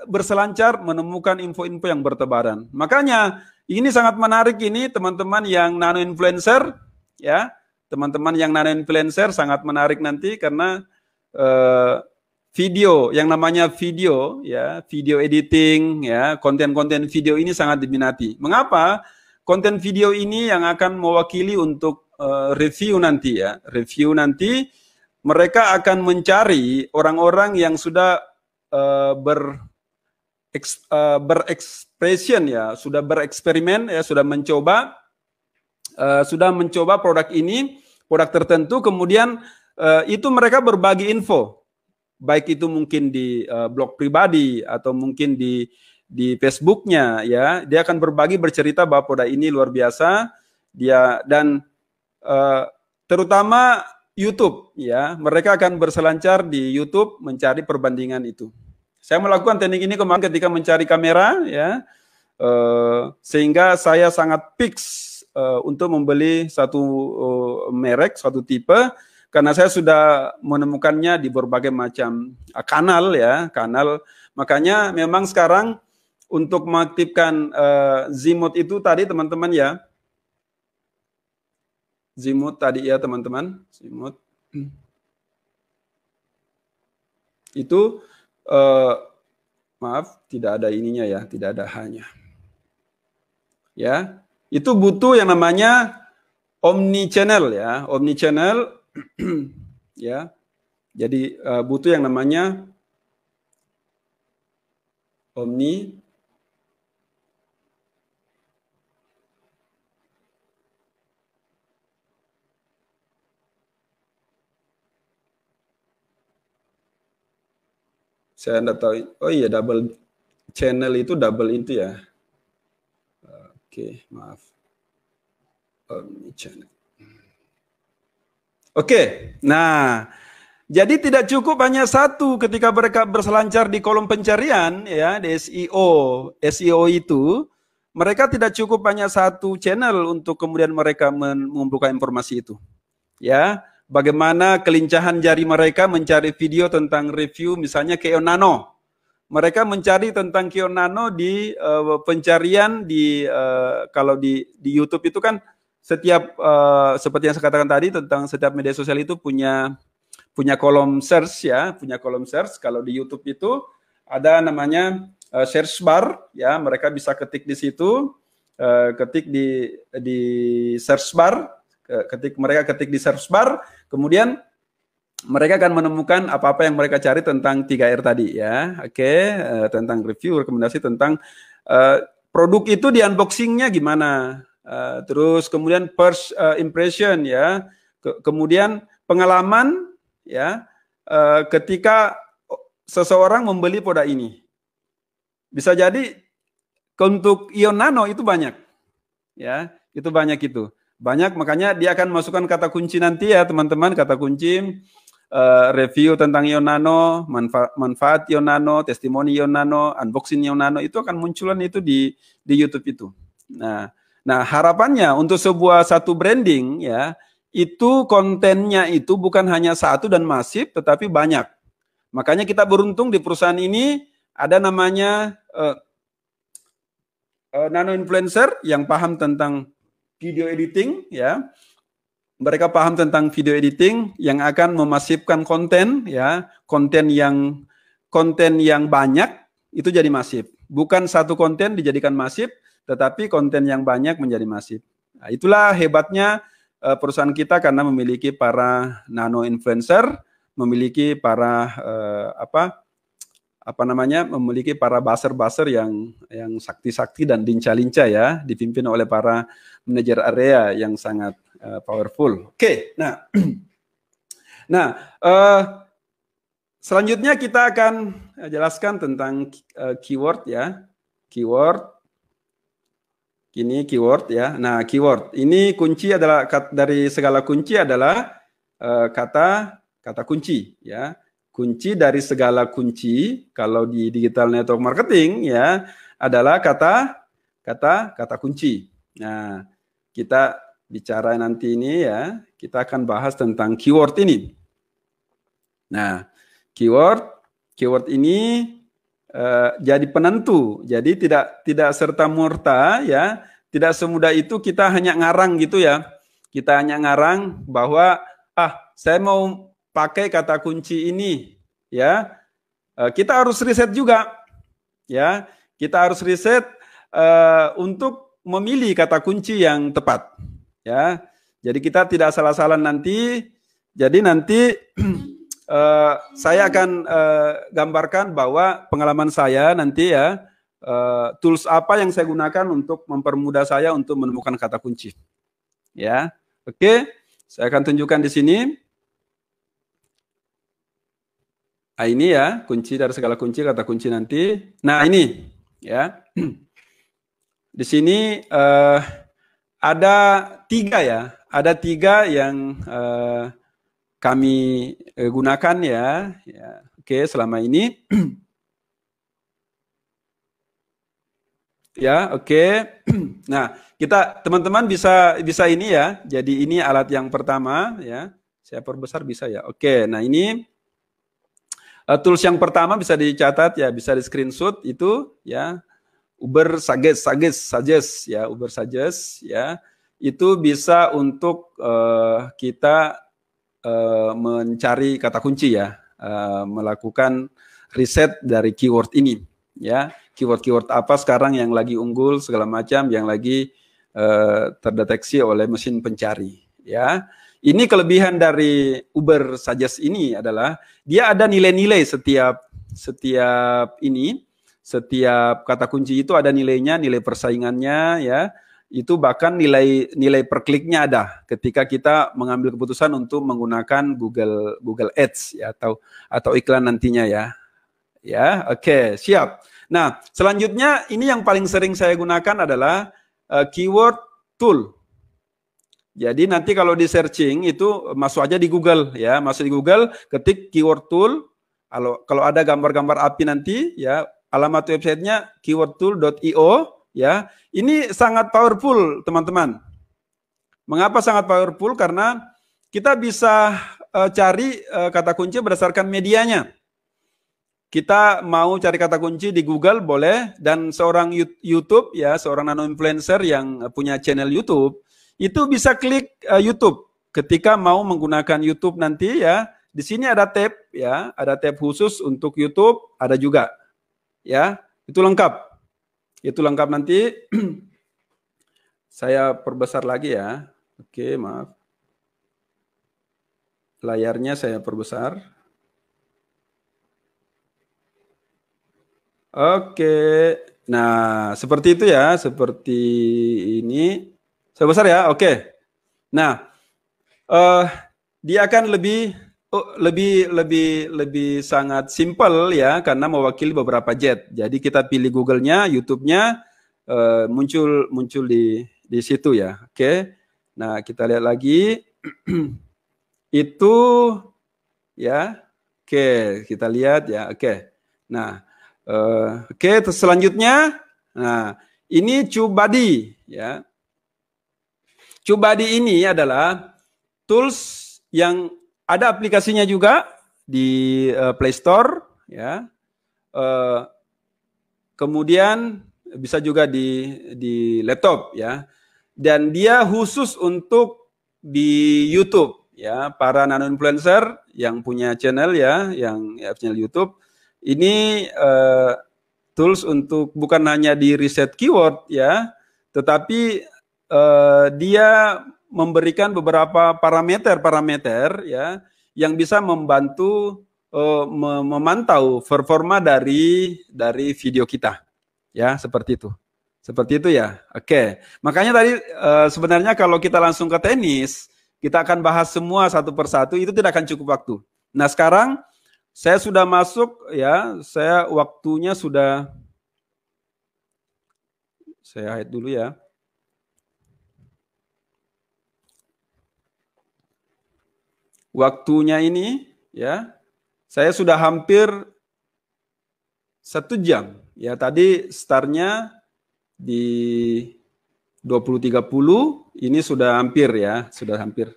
berselancar menemukan info-info yang bertebaran. Makanya ini sangat menarik ini teman-teman yang nano influencer ya. Teman-teman yang nano influencer sangat menarik nanti karena video yang namanya video ya, video editing ya, konten-konten video ini sangat diminati. Mengapa? Konten video ini yang akan mewakili untuk review nanti ya. Review nanti mereka akan mencari orang-orang yang sudah berekspresi ya, sudah bereksperimen ya, sudah mencoba produk ini, produk tertentu, kemudian itu mereka berbagi info, baik itu mungkin di blog pribadi atau mungkin di Facebooknya ya, dia akan berbagi, bercerita bahwa produk ini luar biasa, dia dan terutama YouTube ya, mereka akan berselancar di YouTube mencari perbandingan itu. Saya melakukan teknik ini kemarin ketika mencari kamera ya, sehingga saya sangat fix untuk membeli satu merek, suatu tipe, karena saya sudah menemukannya di berbagai macam kanal ya, kanal. Makanya memang sekarang untuk mengaktifkan Zimut itu tadi teman-teman ya, Zimut tadi ya teman-teman, Zimut itu maaf tidak ada ininya ya, tidak ada hanya ya. Itu butuh yang namanya omni channel ya, omni channel ya. Jadi butuh yang namanya omni saya enggak tahu. Oh iya, double channel itu double itu ya. Oke, maaf. Omnichannel. Oke, nah, jadi tidak cukup hanya satu ketika mereka berselancar di kolom pencarian ya, di SEO itu, mereka tidak cukup hanya satu channel untuk kemudian mereka mengumpulkan informasi itu. Ya, bagaimana kelincahan jari mereka mencari video tentang review misalnya Keon Nano. Mereka mencari tentang Keon Nano di pencarian di kalau di YouTube itu kan setiap seperti yang saya katakan tadi tentang setiap media sosial itu punya kolom search ya, punya kolom search. Kalau di YouTube itu ada namanya search bar ya, mereka bisa ketik di situ, ketik di search bar, mereka ketik di search bar, kemudian mereka akan menemukan apa-apa yang mereka cari tentang 3R tadi ya. Oke, tentang review, rekomendasi tentang produk itu di unboxingnya gimana. Terus kemudian first impression ya. Kemudian pengalaman ya ketika seseorang membeli produk ini. Bisa jadi untuk Ion Nano itu banyak. Ya, itu banyak itu. Banyak, makanya dia akan masukkan kata kunci nanti ya teman-teman, kata kunci review tentang Ion Nano, manfaat Ion Nano, testimoni Ion Nano, unboxing Ion Nano, itu akan munculan itu di YouTube itu. Nah, harapannya untuk satu branding ya, itu kontennya itu bukan hanya satu dan masif, tetapi banyak. Makanya kita beruntung di perusahaan ini ada namanya nano influencer yang paham tentang video editing ya. Mereka paham tentang video editing yang akan memasifkan konten ya, konten yang banyak itu jadi masif. Bukan satu konten dijadikan masif, tetapi konten yang banyak menjadi masif. Nah, itulah hebatnya perusahaan kita karena memiliki para nano influencer, memiliki para memiliki para buzzer yang sakti-sakti dan lincah-lincah ya, dipimpin oleh para manajer area yang sangat powerful. Oke, nah, selanjutnya kita akan jelaskan tentang keyword ya, keyword. Ini keyword ya. Nah, keyword ini kunci adalah dari segala kunci adalah kata kunci ya. Kunci dari segala kunci kalau di digital network marketing ya adalah kata kunci. Nah, kita bicara nanti ini ya, kita akan bahas tentang keyword ini. Nah, keyword ini jadi penentu. Jadi tidak serta-merta ya, tidak semudah itu kita hanya ngarang gitu ya. Kita hanya ngarang bahwa saya mau pakai kata kunci ini ya. Kita harus riset juga ya. Kita harus riset untuk memilih kata kunci yang tepat ya. Jadi kita tidak salah-salah nanti. Jadi nanti saya akan gambarkan bahwa pengalaman saya nanti ya, tools apa yang saya gunakan untuk mempermudah saya untuk menemukan kata kunci. Ya, oke, saya akan tunjukkan di sini. Nah, ini ya, kunci dari segala kunci, kata kunci nanti. Nah, ini ya. Di sini ada 3 ya, ada 3 yang kami gunakan ya. Oke, selama ini. Ya, oke. Nah, kita teman-teman bisa ini ya. Jadi ini alat yang pertama ya. Saya perbesar bisa ya. Oke, nah ini tools yang pertama bisa dicatat ya, bisa di screenshot itu ya. Uber Suggest ya, Uber Suggest ya. Itu bisa untuk kita mencari kata kunci ya, melakukan riset dari keyword ini ya, keyword apa sekarang yang lagi unggul segala macam, yang lagi terdeteksi oleh mesin pencari ya. Ini kelebihan dari Uber Suggest ini adalah dia ada nilai-nilai setiap kata kunci itu ada nilainya, nilai persaingannya ya. Itu bahkan nilai per kliknya ada ketika kita mengambil keputusan untuk menggunakan Google Ads ya, atau iklan nantinya ya. Ya, oke, siap. Nah, selanjutnya ini yang paling sering saya gunakan adalah keyword tool. Jadi nanti kalau di searching itu masuk aja di Google ya, masuk di Google, ketik keyword tool. Kalau ada gambar-gambar api nanti ya, alamat websitenya keywordtool.io. Ya, ini sangat powerful teman-teman. Mengapa sangat powerful? Karena kita bisa cari kata kunci berdasarkan medianya. Kita mau cari kata kunci di Google boleh, dan seorang YouTube ya, seorang nano influencer yang punya channel YouTube itu bisa klik YouTube. Ketika mau menggunakan YouTube nanti ya, di sini ada tab ya, ada tab khusus untuk YouTube, ada juga ya, itu lengkap. Itu lengkap nanti. Saya perbesar lagi ya. Oke, maaf. Layarnya saya perbesar. Oke. Nah, seperti itu ya. Seperti ini. Saya besar ya. Oke. Nah, dia akan lebih sangat simple ya, karena mewakili beberapa jet. Jadi kita pilih Google-nya, YouTube-nya muncul di situ ya. Oke. Nah, kita lihat lagi. Itu ya. Oke, kita lihat ya. Oke. Nah, oke, terus selanjutnya, nah, ini TubeBuddy ya. TubeBuddy ini adalah tools yang ada aplikasinya juga di Play Store ya. Kemudian bisa juga di laptop ya. Dan dia khusus untuk di YouTube ya, para nano influencer yang punya channel ya, yang ya, channel YouTube ini tools untuk bukan hanya di riset keyword ya, tetapi dia memberikan beberapa parameter ya yang bisa membantu memantau performa dari video kita ya, seperti itu. Seperti itu ya. Oke. Makanya tadi sebenarnya kalau kita langsung ke tenis, kita akan bahas semua satu persatu, itu tidak akan cukup waktu. Nah, sekarang saya sudah masuk ya, waktunya sudah, saya hide dulu ya. Waktunya ini ya, saya sudah hampir 1 jam. Ya, tadi startnya di 20.30, ini sudah hampir ya, sudah hampir.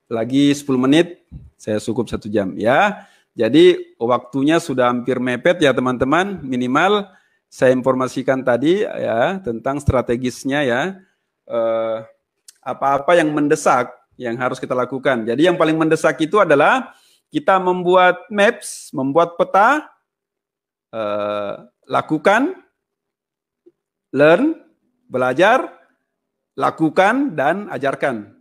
Lagi 10 menit, saya cukup 1 jam ya. Jadi waktunya sudah hampir mepet ya teman-teman. Minimal saya informasikan tadi ya tentang strategisnya ya. Apa-apa yang mendesak yang harus kita lakukan. Jadi yang paling mendesak itu adalah kita membuat maps, membuat peta, lakukan, learn, belajar, lakukan, dan ajarkan.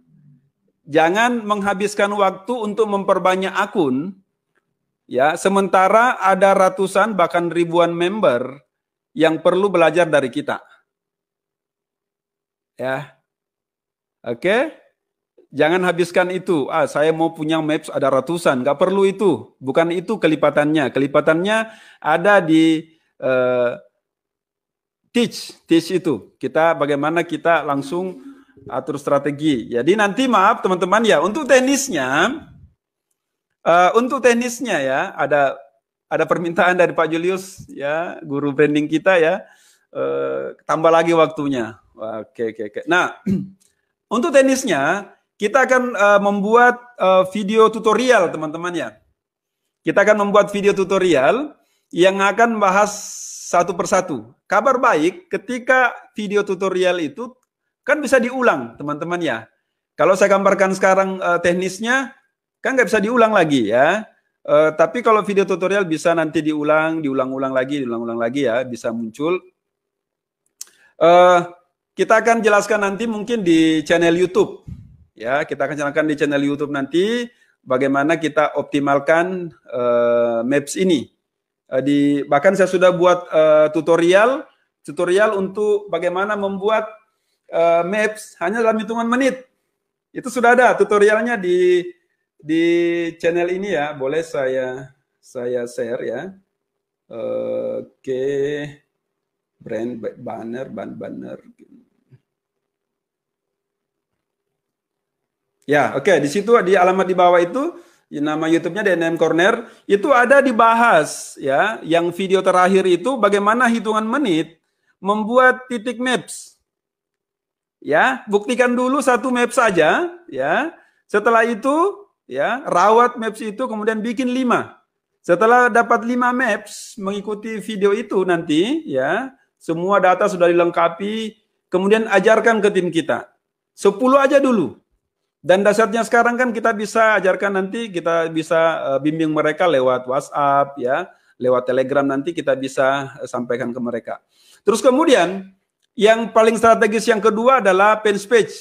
Jangan menghabiskan waktu untuk memperbanyak akun, ya, sementara ada ratusan bahkan ribuan member yang perlu belajar dari kita. Ya, oke? Jangan habiskan itu. Saya mau punya maps ada ratusan, nggak perlu itu. Bukan itu kelipatannya. Kelipatannya ada di teach itu. Bagaimana kita langsung atur strategi. Jadi nanti maaf teman-teman ya, untuk teknisnya ya ada permintaan dari Pak Julius ya, guru branding kita ya, tambah lagi waktunya. Oke. Nah, untuk teknisnya kita akan membuat video tutorial teman-teman ya. Kita akan membuat video tutorial yang akan bahas satu persatu. Kabar baik, ketika video tutorial itu kan bisa diulang, teman-teman ya. Kalau saya gambarkan sekarang teknisnya, kan nggak bisa diulang lagi ya. Tapi kalau video tutorial bisa nanti diulang-ulang lagi ya, bisa muncul. Kita akan jelaskan nanti mungkin di channel YouTube. Ya, kita akan jelaskan di channel YouTube nanti bagaimana kita optimalkan maps ini. Bahkan saya sudah buat tutorial untuk bagaimana membuat maps hanya dalam hitungan menit. Itu sudah ada tutorialnya di channel ini ya. Boleh saya share ya. Oke. Brand banner. Ya, oke. Di situ di alamat di bawah itu nama YouTube-nya DNM Corner, itu ada dibahas ya, yang video terakhir itu bagaimana hitungan menit membuat titik maps. Ya, buktikan dulu 1 maps saja ya. Setelah itu ya, rawat maps itu kemudian bikin 5. Setelah dapat 5 maps mengikuti video itu nanti ya, semua data sudah dilengkapi, kemudian ajarkan ke tim kita. 10 aja dulu. Dan dasarnya sekarang kan kita bisa ajarkan nanti, kita bisa bimbing mereka lewat WhatsApp ya, lewat Telegram nanti kita bisa sampaikan ke mereka. Terus kemudian yang paling strategis yang kedua adalah page page.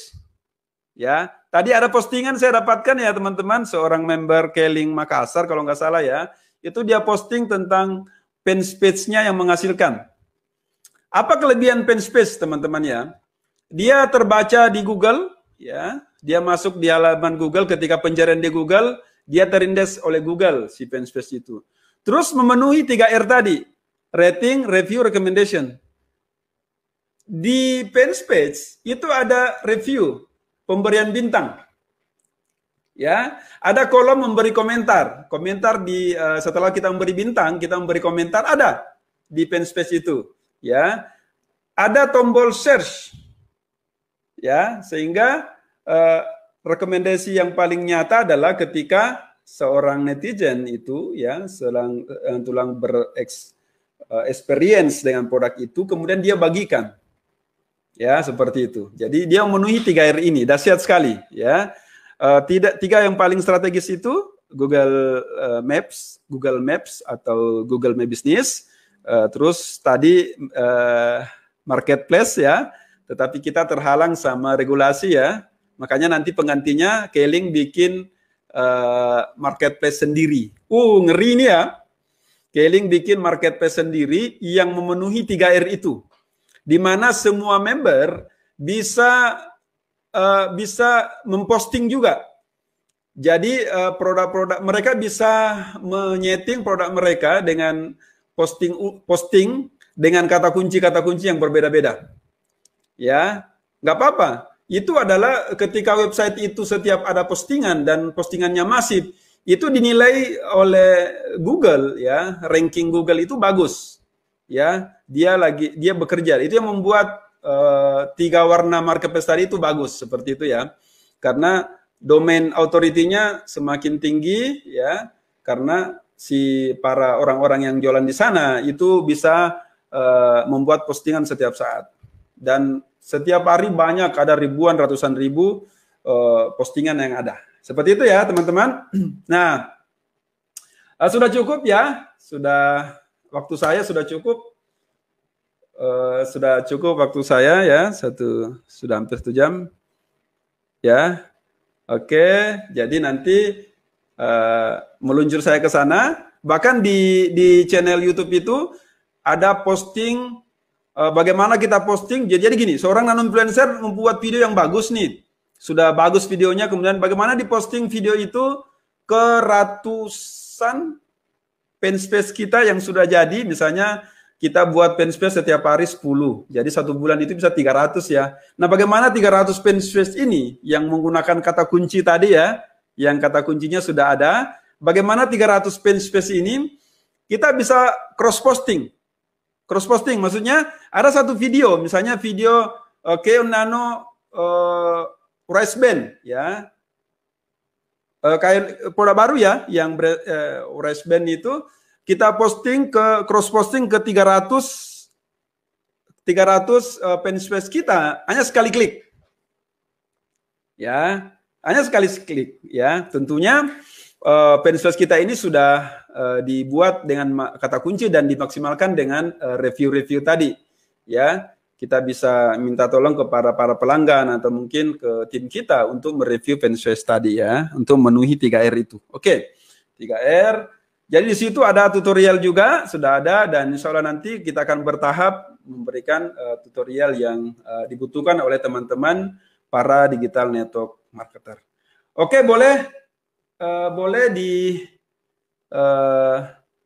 Ya, tadi ada postingan saya dapatkan ya teman-teman, seorang member Keling Makassar kalau nggak salah ya, itu dia posting tentang page page-nya yang menghasilkan. Apa kelebihan page page teman-teman ya? Dia terbaca di Google ya. Dia masuk di halaman Google, ketika pencarian di Google, dia terindeks oleh Google, si Fanspace itu. Terus memenuhi 3R tadi, rating, review, recommendation. di page itu ada review, pemberian bintang. Ya, ada kolom memberi komentar. Komentar di setelah kita memberi bintang, kita memberi komentar ada di page itu. Ya, ada tombol search. Ya, sehingga rekomendasi yang paling nyata adalah ketika seorang netizen itu ya tulang experience dengan produk itu, kemudian dia bagikan. Ya, seperti itu. Jadi dia memenuhi 3R ini, dahsyat sekali ya. Tiga yang paling strategis itu Google Maps atau Google My Business, terus tadi marketplace ya, tetapi kita terhalang sama regulasi ya, makanya nanti penggantinya Keling bikin marketplace sendiri. Ngeri ini ya, Keling bikin marketplace sendiri yang memenuhi 3R itu, di mana semua member bisa memposting juga. Jadi produk-produk mereka bisa menyeting produk mereka dengan posting dengan kata kunci yang berbeda-beda. Ya, nggak apa-apa. Itu adalah ketika website itu setiap ada postingan dan postingannya masif, itu dinilai oleh Google ya, ranking Google itu bagus. Ya, dia bekerja. Itu yang membuat 3 warna marketplace tadi itu bagus seperti itu ya, karena domain authority-nya semakin tinggi ya, karena si para orang-orang yang jualan di sana itu bisa membuat postingan setiap saat, dan setiap hari banyak, ada ribuan, ratusan ribu postingan yang ada seperti itu ya teman-teman. Nah, sudah cukup ya, waktu saya sudah cukup. Sudah cukup waktu saya ya, sudah hampir 1 jam ya. Oke, jadi nanti meluncur saya ke sana. Bahkan di channel YouTube itu ada posting bagaimana kita posting. Jadi gini, seorang nano influencer membuat video yang bagus nih, sudah bagus videonya, kemudian bagaimana diposting video itu ke ratusan fanspace kita yang sudah jadi. Misalnya kita buat fanspace setiap hari 10. Jadi 1 bulan itu bisa 300 ya. Nah, bagaimana 300 fanspace ini yang menggunakan kata kunci tadi ya, yang kata kuncinya sudah ada. Bagaimana 300 fanspace ini kita bisa cross posting. Cross posting maksudnya ada satu video, misalnya video Keon Nano Rice Band ya. Kayak produk baru ya, yang Rice Band itu kita cross posting ke 300 fanspace kita hanya sekali klik. Ya, hanya sekali klik ya. Tentunya fanspace kita ini sudah dibuat dengan kata kunci dan dimaksimalkan dengan review-review tadi. Ya, kita bisa minta tolong ke para pelanggan atau mungkin ke tim kita untuk mereview fanspace tadi ya, untuk memenuhi 3R itu. Oke. 3R. Jadi di situ ada tutorial juga, sudah ada, dan insya Allah nanti kita akan bertahap memberikan tutorial yang dibutuhkan oleh teman-teman para digital network marketer. Oke, boleh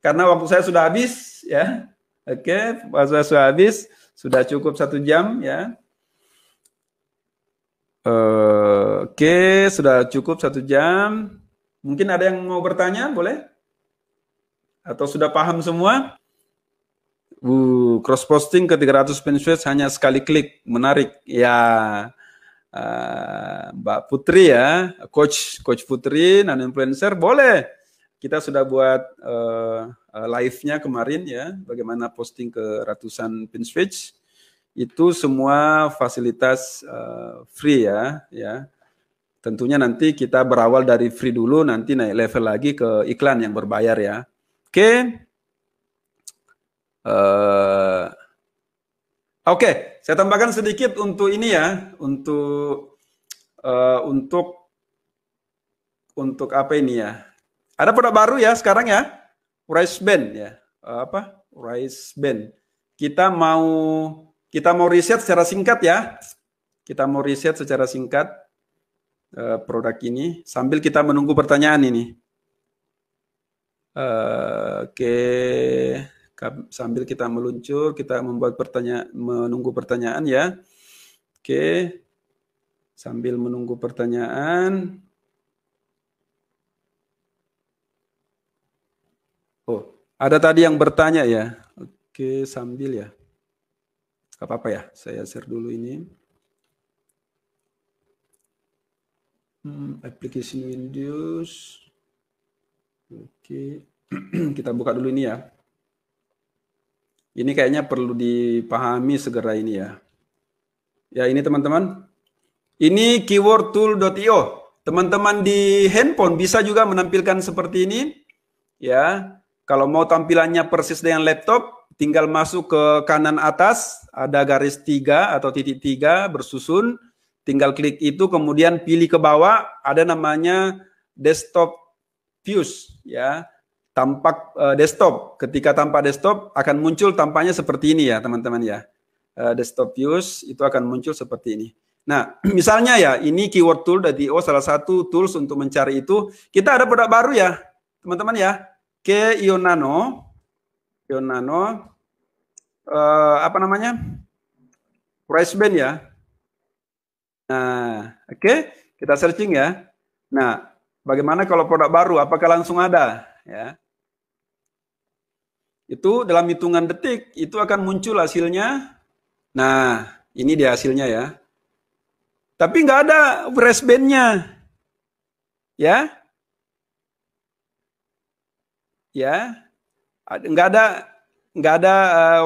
karena waktu saya sudah habis ya. Oke, waktu saya sudah habis, sudah cukup 1 jam ya. Oke, sudah cukup 1 jam. Mungkin ada yang mau bertanya, boleh? Atau sudah paham semua? Cross posting ke 300 fanspace hanya sekali klik, menarik ya. Mbak Putri ya, Coach Putri, nano influencer, boleh. Kita sudah buat live-nya kemarin ya, bagaimana posting ke ratusan fanspace. Itu semua fasilitas free ya. Tentunya nanti kita berawal dari free dulu, nanti naik level lagi ke iklan yang berbayar ya. Oke, saya tambahkan sedikit untuk ini ya, untuk apa ini ya? Ada produk baru ya sekarang ya, Rice Band ya, Rice Band. Kita mau riset secara singkat ya, produk ini sambil kita menunggu pertanyaan ini. Oke, Sambil kita meluncur, kita membuat pertanyaan, menunggu pertanyaan ya. Oke. Sambil menunggu pertanyaan. Oh, ada tadi yang bertanya ya. Oke, sambil ya. Gak apa-apa ya, saya share dulu ini. Application Windows. Oke, kita buka dulu ini ya. Ini kayaknya perlu dipahami segera ini ya. Ya ini teman-teman. Ini keywordtool.io. Teman-teman di handphone bisa juga menampilkan seperti ini. Ya, kalau mau tampilannya persis dengan laptop, tinggal masuk ke kanan atas, ada garis 3 atau titik 3 bersusun. Tinggal klik itu, kemudian pilih ke bawah, ada namanya desktop views. Ya. Tampak desktop. Ketika tampak desktop akan muncul tampaknya seperti ini ya teman-teman ya. Desktop views itu akan muncul seperti ini. Nah misalnya ya ini keywordtool.io salah satu tools untuk mencari itu. Kita ada produk baru ya teman-teman ya. Ionano. Apa namanya? Price band ya. Nah oke, kita searching ya. Nah bagaimana kalau produk baru? Apakah langsung ada? Ya. Itu dalam hitungan detik itu akan muncul hasilnya. Nah, ini dia hasilnya ya. Tapi nggak ada price band-nya. Ya. Ya. Nggak ada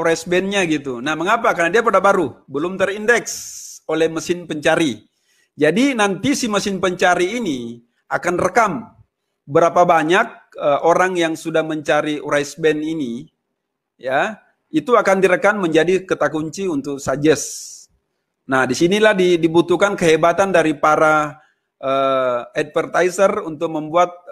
price band-nya gitu. Nah, mengapa? Karena dia produk baru, belum terindeks oleh mesin pencari. Jadi nanti si mesin pencari ini akan rekam berapa banyak orang yang sudah mencari rice band ini, ya, itu akan direkam menjadi kata kunci untuk suggest. Nah, disinilah dibutuhkan kehebatan dari para advertiser untuk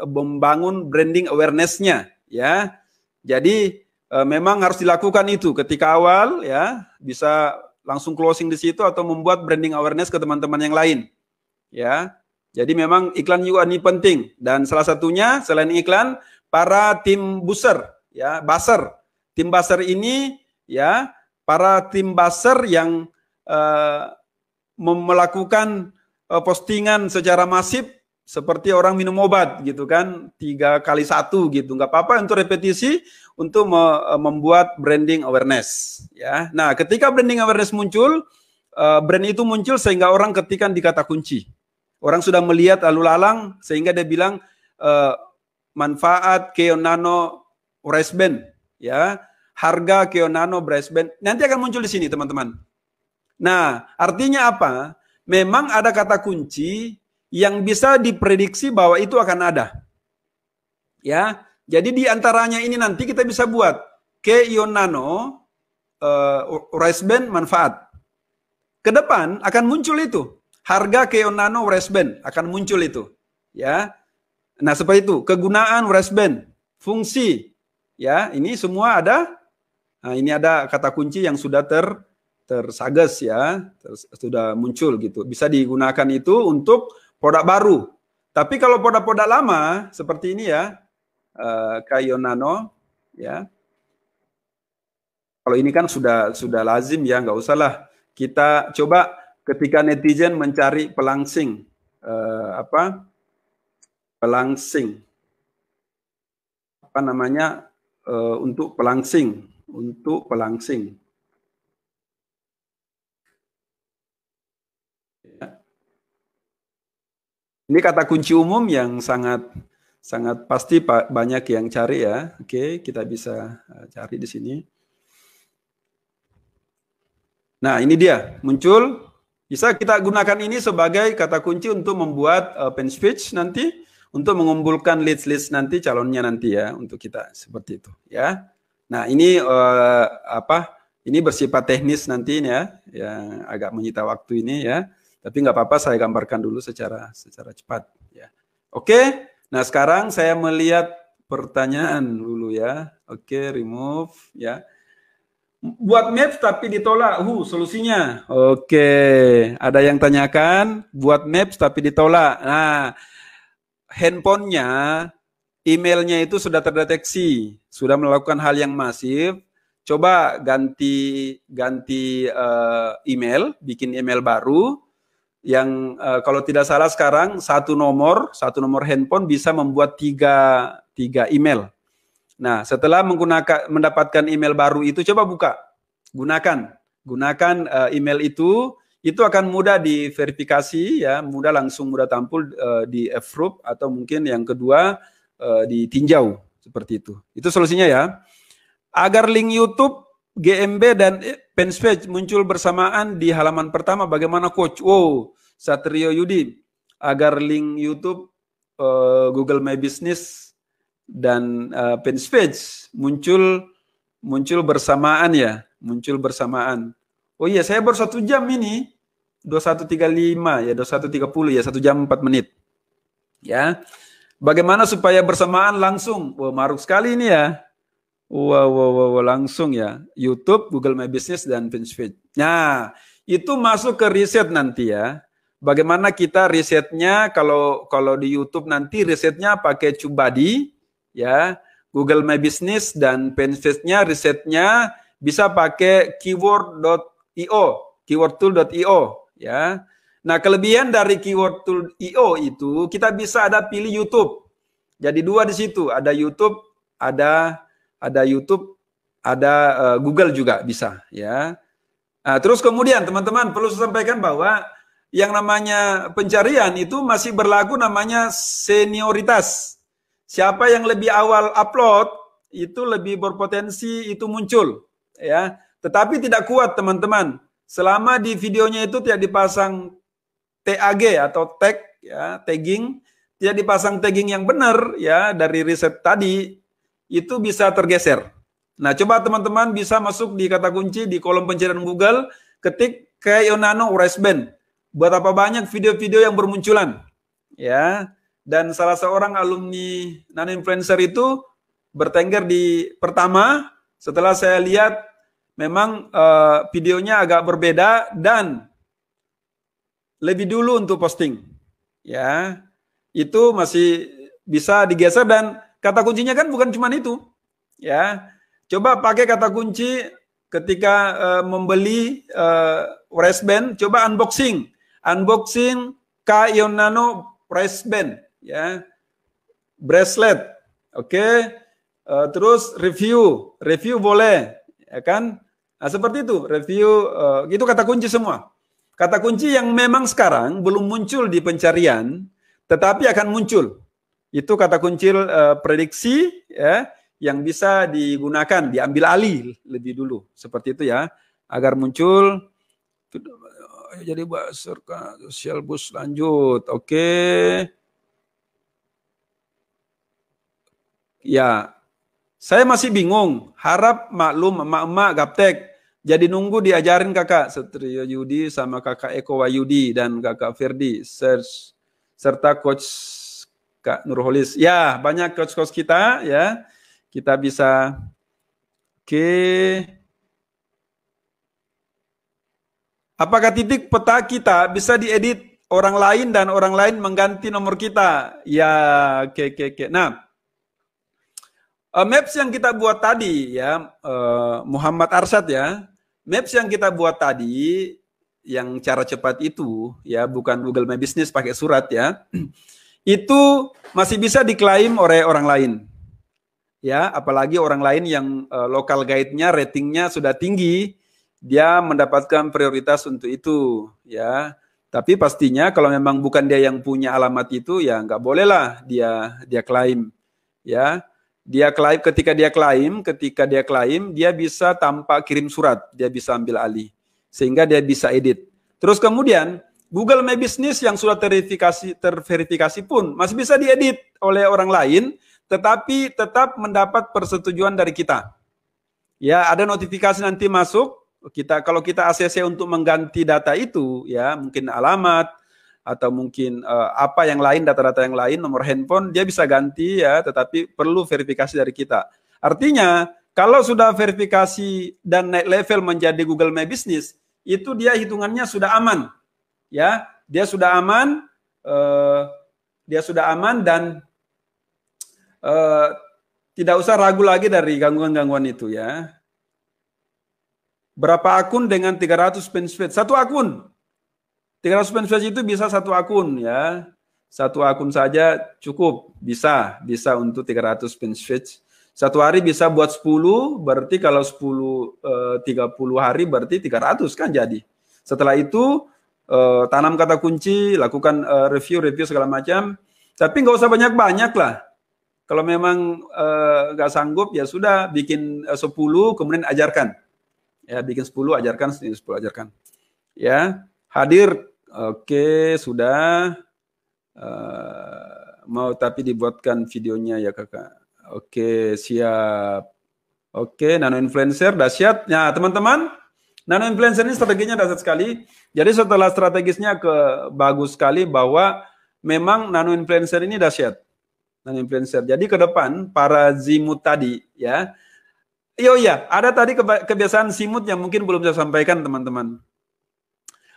membangun branding awareness-nya, ya. Jadi memang harus dilakukan itu ketika awal, ya, bisa langsung closing di situ atau membuat branding awareness ke teman-teman yang lain, ya. Jadi memang iklan juga ini penting, dan salah satunya selain iklan para tim buzzer, ya, buzzer. Tim buzzer ini ya para tim buzzer yang melakukan postingan secara masif seperti orang minum obat gitu kan 3 kali 1 gitu, nggak apa-apa untuk repetisi untuk membuat branding awareness ya. Nah ketika branding awareness muncul, brand itu muncul sehingga orang ketikan di kata kunci. Orang sudah melihat lalu lalang sehingga dia bilang manfaat Ionano rice band, ya, harga Ionano rice band, nanti akan muncul di sini teman-teman. Nah, artinya apa? Memang ada kata kunci yang bisa diprediksi bahwa itu akan ada. Ya, jadi di antaranya ini nanti kita bisa buat Ionano rice band manfaat. Ke depan akan muncul itu. Harga Ionano rice band akan muncul itu, ya. Nah, seperti itu, kegunaan rice band, fungsi, ya, ini semua ada. Nah, ini ada kata kunci yang sudah tersuggest ya, sudah muncul gitu. Bisa digunakan itu untuk produk baru. Tapi kalau produk-produk lama seperti ini ya, Ionano, ya. Kalau ini kan sudah lazim ya, nggak usah lah. Kita coba ketika netizen mencari pelangsing, pelangsing, apa namanya, untuk pelangsing. Ya. Ini kata kunci umum yang sangat pasti banyak yang cari ya. Oke, kita bisa cari di sini. Nah, ini dia muncul. Bisa kita gunakan ini sebagai kata kunci untuk membuat page speech nanti, untuk mengumpulkan list nanti calonnya nanti ya, untuk kita seperti itu ya. Nah, ini ini bersifat teknis nanti ya, yang agak menyita waktu ini ya. Tapi nggak apa-apa, saya gambarkan dulu secara cepat ya. Oke, nah sekarang saya melihat pertanyaan dulu ya. Oke, remove ya. Buat maps tapi ditolak, solusinya. Oke, ada yang tanyakan, buat maps tapi ditolak. Nah, handphonenya, emailnya itu sudah terdeteksi, sudah melakukan hal yang masif, coba ganti email, bikin email baru yang kalau tidak salah sekarang satu nomor handphone bisa membuat tiga email. Nah, setelah mendapatkan email baru itu, coba buka, gunakan email itu akan mudah diverifikasi ya, mudah tampil di approve atau mungkin yang kedua ditinjau seperti itu. Itu solusinya ya. Agar link YouTube, GMB dan fanpage muncul bersamaan di halaman pertama, bagaimana coach? Wow, Satrio Yudi. Agar link YouTube, Google My Business dan fanpage muncul bersamaan ya, muncul bersamaan. Oh iya, saya baru 1 jam ini, 21.35 ya, 21.30 ya, 1 jam 4 menit. Ya, bagaimana supaya bersamaan langsung? Wah, maruk sekali ini ya. Wow, langsung ya. YouTube, Google My Business dan fanpage. Nah, itu masuk ke riset nanti ya. Bagaimana kita risetnya? Kalau di YouTube nanti risetnya pakai TubeBuddy ya. Google My Business dan fanpage-nya risetnya bisa pakai keyword.io, keywordtool.io ya. Nah, kelebihan dari keywordtool.io itu kita bisa ada pilih YouTube. Jadi 2 di situ, ada YouTube, ada Google juga bisa ya. Nah, terus kemudian teman-teman perlu saya sampaikan bahwa yang namanya pencarian itu masih berlaku namanya senioritas. Siapa yang lebih awal upload itu lebih berpotensi itu muncul ya. Tetapi tidak kuat teman-teman. Selama di videonya itu tidak dipasang TAG atau tag ya, tagging, tidak dipasang tagging yang benar ya dari riset tadi, itu bisa tergeser. Nah, coba teman-teman bisa masuk di kata kunci di kolom pencarian Google, ketik Kyo Nano Rice Band. Buat apa banyak video-video yang bermunculan. Ya. Dan salah seorang alumni nano influencer itu bertengger di pertama, setelah saya lihat memang videonya agak berbeda dan lebih dulu untuk posting. Ya. Itu masih bisa digeser dan kata kuncinya kan bukan cuma itu, ya. Coba pakai kata kunci ketika membeli Rice Band, coba unboxing Kyo Nano Rice Band, ya, bracelet, oke. Terus review boleh, ya kan? Nah, seperti itu review, itu kata kunci semua. Kata kunci yang memang sekarang belum muncul di pencarian, tetapi akan muncul. Itu kata kunci prediksi ya, yang bisa digunakan, diambil alih lebih dulu. Seperti itu ya, agar muncul. Jadi bahasa sosial bus lanjut. Oke. Ya, saya masih bingung. Harap maklum emak-emak gaptek. Jadi nunggu diajarin kakak Satrio Yudi sama kakak Eko Wayudi dan kakak Ferdi serta coach Kak Nurholis. Ya, banyak coach-coach kita ya. Kita bisa apakah titik peta kita bisa diedit orang lain dan orang lain mengganti nomor kita? Ya, oke. Nah, maps yang kita buat tadi ya, Muhammad Arsyad ya. Maps yang kita buat tadi yang cara cepat itu ya, bukan Google My Business pakai surat ya. Itu masih bisa diklaim oleh orang lain. Ya, apalagi orang lain yang local guide-nya ratingnya sudah tinggi, dia mendapatkan prioritas untuk itu, ya. Tapi pastinya kalau memang bukan dia yang punya alamat itu, ya nggak bolehlah dia klaim, ya. Ketika dia klaim, dia bisa tanpa kirim surat, dia bisa ambil alih, sehingga dia bisa edit. Terus kemudian Google My Business yang sudah terverifikasi pun masih bisa diedit oleh orang lain, tetapi tetap mendapat persetujuan dari kita. Ya, ada notifikasi nanti masuk. Kalau kita ACC untuk mengganti data itu, ya mungkin alamat atau mungkin apa yang lain, data-data yang lain, nomor handphone, dia bisa ganti ya, tetapi perlu verifikasi dari kita. Artinya, kalau sudah verifikasi dan naik level menjadi Google My Business, itu dia hitungannya sudah aman. Ya, dia sudah aman dan tidak usah ragu lagi dari gangguan-gangguan itu ya. Berapa akun dengan 300 fanpage? Satu akun. 300 fanpage itu bisa satu akun ya. Satu akun saja cukup. Bisa untuk 300 fanpage. Satu hari bisa buat 10, berarti kalau 30 hari berarti 300 kan jadi. Setelah itu tanam kata kunci, lakukan review segala macam. Tapi nggak usah banyak-banyak lah. Kalau memang nggak sanggup ya sudah bikin 10 kemudian ajarkan. Ya, bikin 10 ajarkan, 10 ajarkan. Ya, hadir. Oke, sudah. Mau tapi dibuatkan videonya ya kakak. Oke, siap. Oke, nano influencer dahsyat. Nah, teman-teman, nano influencer ini strateginya dahsyat sekali. Jadi setelah strategisnya bagus sekali bahwa memang nano influencer ini dahsyat. Nano influencer. Jadi ke depan para zimut tadi ya. Iya, ada tadi kebiasaan zimut yang mungkin belum saya sampaikan teman-teman.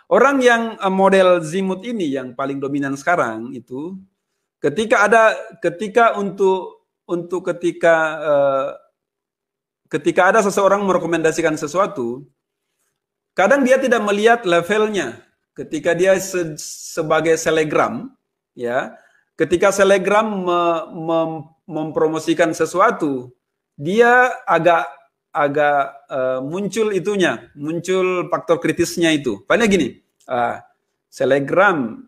Orang yang model zimut ini yang paling dominan sekarang itu ketika ada seseorang merekomendasikan sesuatu, kadang dia tidak melihat levelnya. Ketika dia sebagai selegram, ya, ketika selegram mempromosikan sesuatu, dia agak muncul faktor kritisnya itu. Paling gini, selegram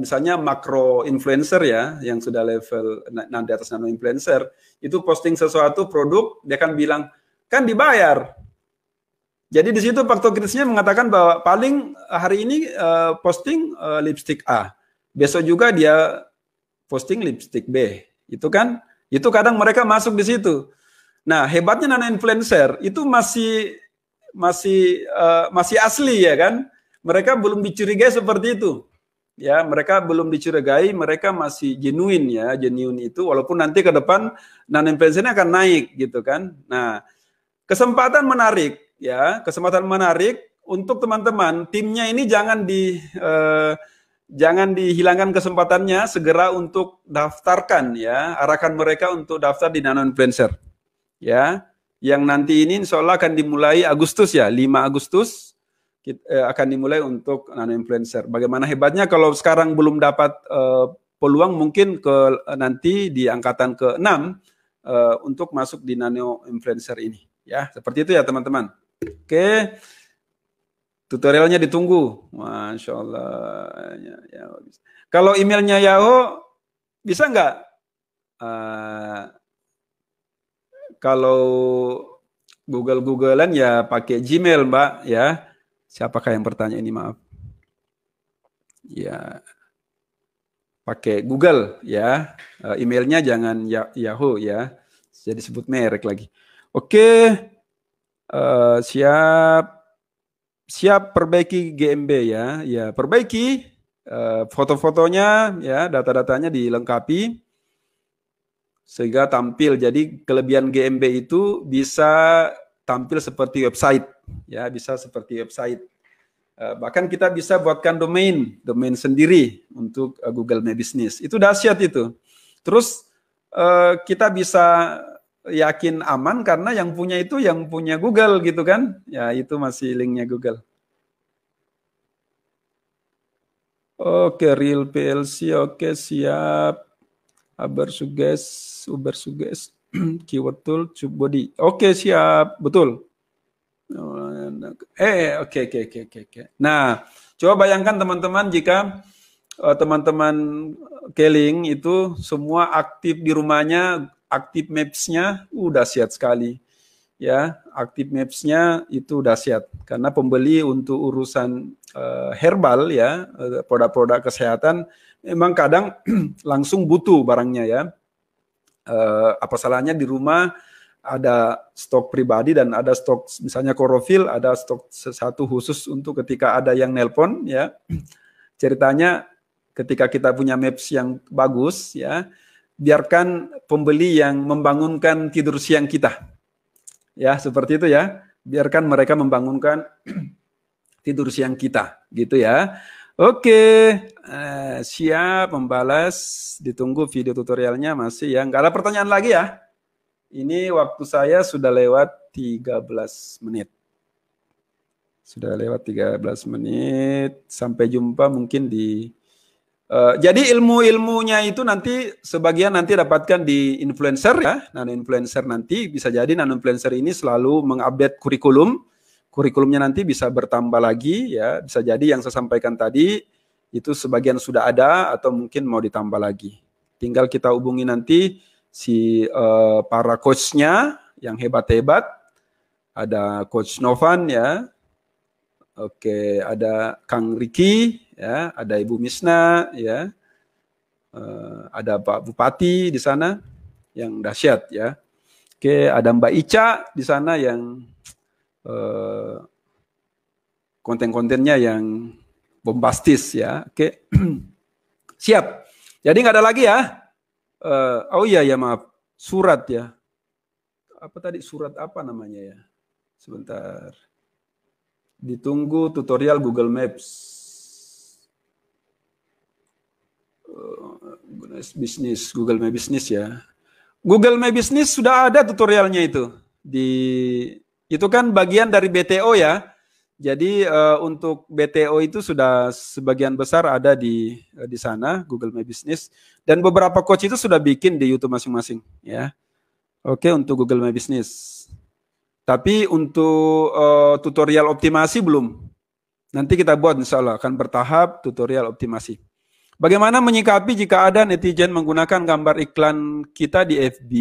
misalnya makro influencer ya, yang sudah level di atas nano influencer, itu posting sesuatu produk, dia kan bilang, kan dibayar. Jadi di situ faktor kritisnya mengatakan bahwa paling hari ini posting lipstick A, besok juga dia posting lipstick B, itu kadang mereka masuk di situ. Nah, hebatnya nano influencer itu masih asli ya kan? Mereka belum dicurigai seperti itu. Ya, mereka belum dicurigai, mereka masih genuine ya, genuine itu walaupun nanti ke depan nano influencer ini akan naik gitu kan. Nah, kesempatan menarik untuk teman-teman, timnya ini jangan dihilangkan kesempatannya, segera untuk daftarkan ya, arahkan mereka untuk daftar di nano influencer. Ya, yang nanti ini insya Allah akan dimulai Agustus ya, 5 Agustus akan dimulai untuk nano influencer. Bagaimana hebatnya kalau sekarang belum dapat peluang, mungkin nanti di angkatan ke-6 untuk masuk di nano influencer ini. Ya, seperti itu ya teman-teman. Oke, tutorialnya ditunggu. Masya Allah. Ya. Kalau emailnya Yahoo bisa nggak? Kalau Googlean ya pakai Gmail, Mbak ya. Siapakah yang bertanya ini, maaf. Ya. Pakai Google ya. Emailnya jangan Yahoo ya. Jadi sebut merek lagi. Oke. Siap perbaiki GMB ya. Ya, perbaiki foto-fotonya ya, data-datanya dilengkapi sehingga tampil. Jadi kelebihan GMB itu bisa tampil seperti website ya, bisa seperti website. Bahkan kita bisa buatkan domain sendiri untuk Google My Business. Itu dahsyat itu. Terus kita bisa yakin aman karena yang punya itu yang punya Google gitu kan. Ya, itu masih linknya Google. Oke, Real PLC, oke, siap. Uber Suggest, keyword tool, body. Oke, siap, betul. Oke. Nah, coba bayangkan teman-teman jika teman-teman Keling itu semua aktif di rumahnya, aktif Maps-nya, dahsyat sekali. Ya, aktif Maps-nya itu dahsyat karena pembeli untuk urusan herbal ya, produk-produk kesehatan memang kadang langsung butuh barangnya ya. Apa salahnya di rumah ada stok pribadi dan ada stok misalnya klorofil, ada stok satu khusus untuk ketika ada yang nelpon ya. Ceritanya ketika kita punya Maps yang bagus ya, biarkan pembeli yang membangunkan tidur siang kita. Ya, seperti itu ya. Biarkan mereka membangunkan tidur siang kita, gitu ya. Oke, siap membalas. Ditunggu video tutorialnya masih ya. Nggak ada pertanyaan lagi ya. Ini waktu saya sudah lewat 13 menit. Sudah lewat 13 menit. Sampai jumpa mungkin di jadi ilmu-ilmunya itu nanti sebagian nanti dapatkan di influencer ya, nano influencer nanti bisa jadi nano influencer ini selalu mengupdate kurikulum. Kurikulumnya nanti bisa bertambah lagi ya, bisa jadi yang saya sampaikan tadi itu sebagian sudah ada atau mungkin mau ditambah lagi. Tinggal kita hubungi nanti si para coachnya yang hebat-hebat. Ada Coach Novan ya, oke, ada Kang Riki ya, ada Ibu Misna ya, ada Pak Bupati di sana yang dahsyat ya. Oke, ada Mbak Ica di sana yang konten-kontennya yang bombastis ya. Oke, siap. Jadi nggak ada lagi ya. Oh iya ya maaf, surat ya. Apa tadi surat apa namanya ya? Sebentar. Ditunggu tutorial Google Maps. Bisnis, Google My Business ya. Google My Business sudah ada tutorialnya itu. Itu kan bagian dari BTO ya. Jadi untuk BTO itu sudah sebagian besar ada di sana Google My Business dan beberapa coach itu sudah bikin di YouTube masing-masing ya. Oke, untuk Google My Business. Tapi untuk tutorial optimasi belum. Nanti kita buat insya Allah akan bertahap tutorial optimasi. Bagaimana menyikapi jika ada netizen menggunakan gambar iklan kita di FB?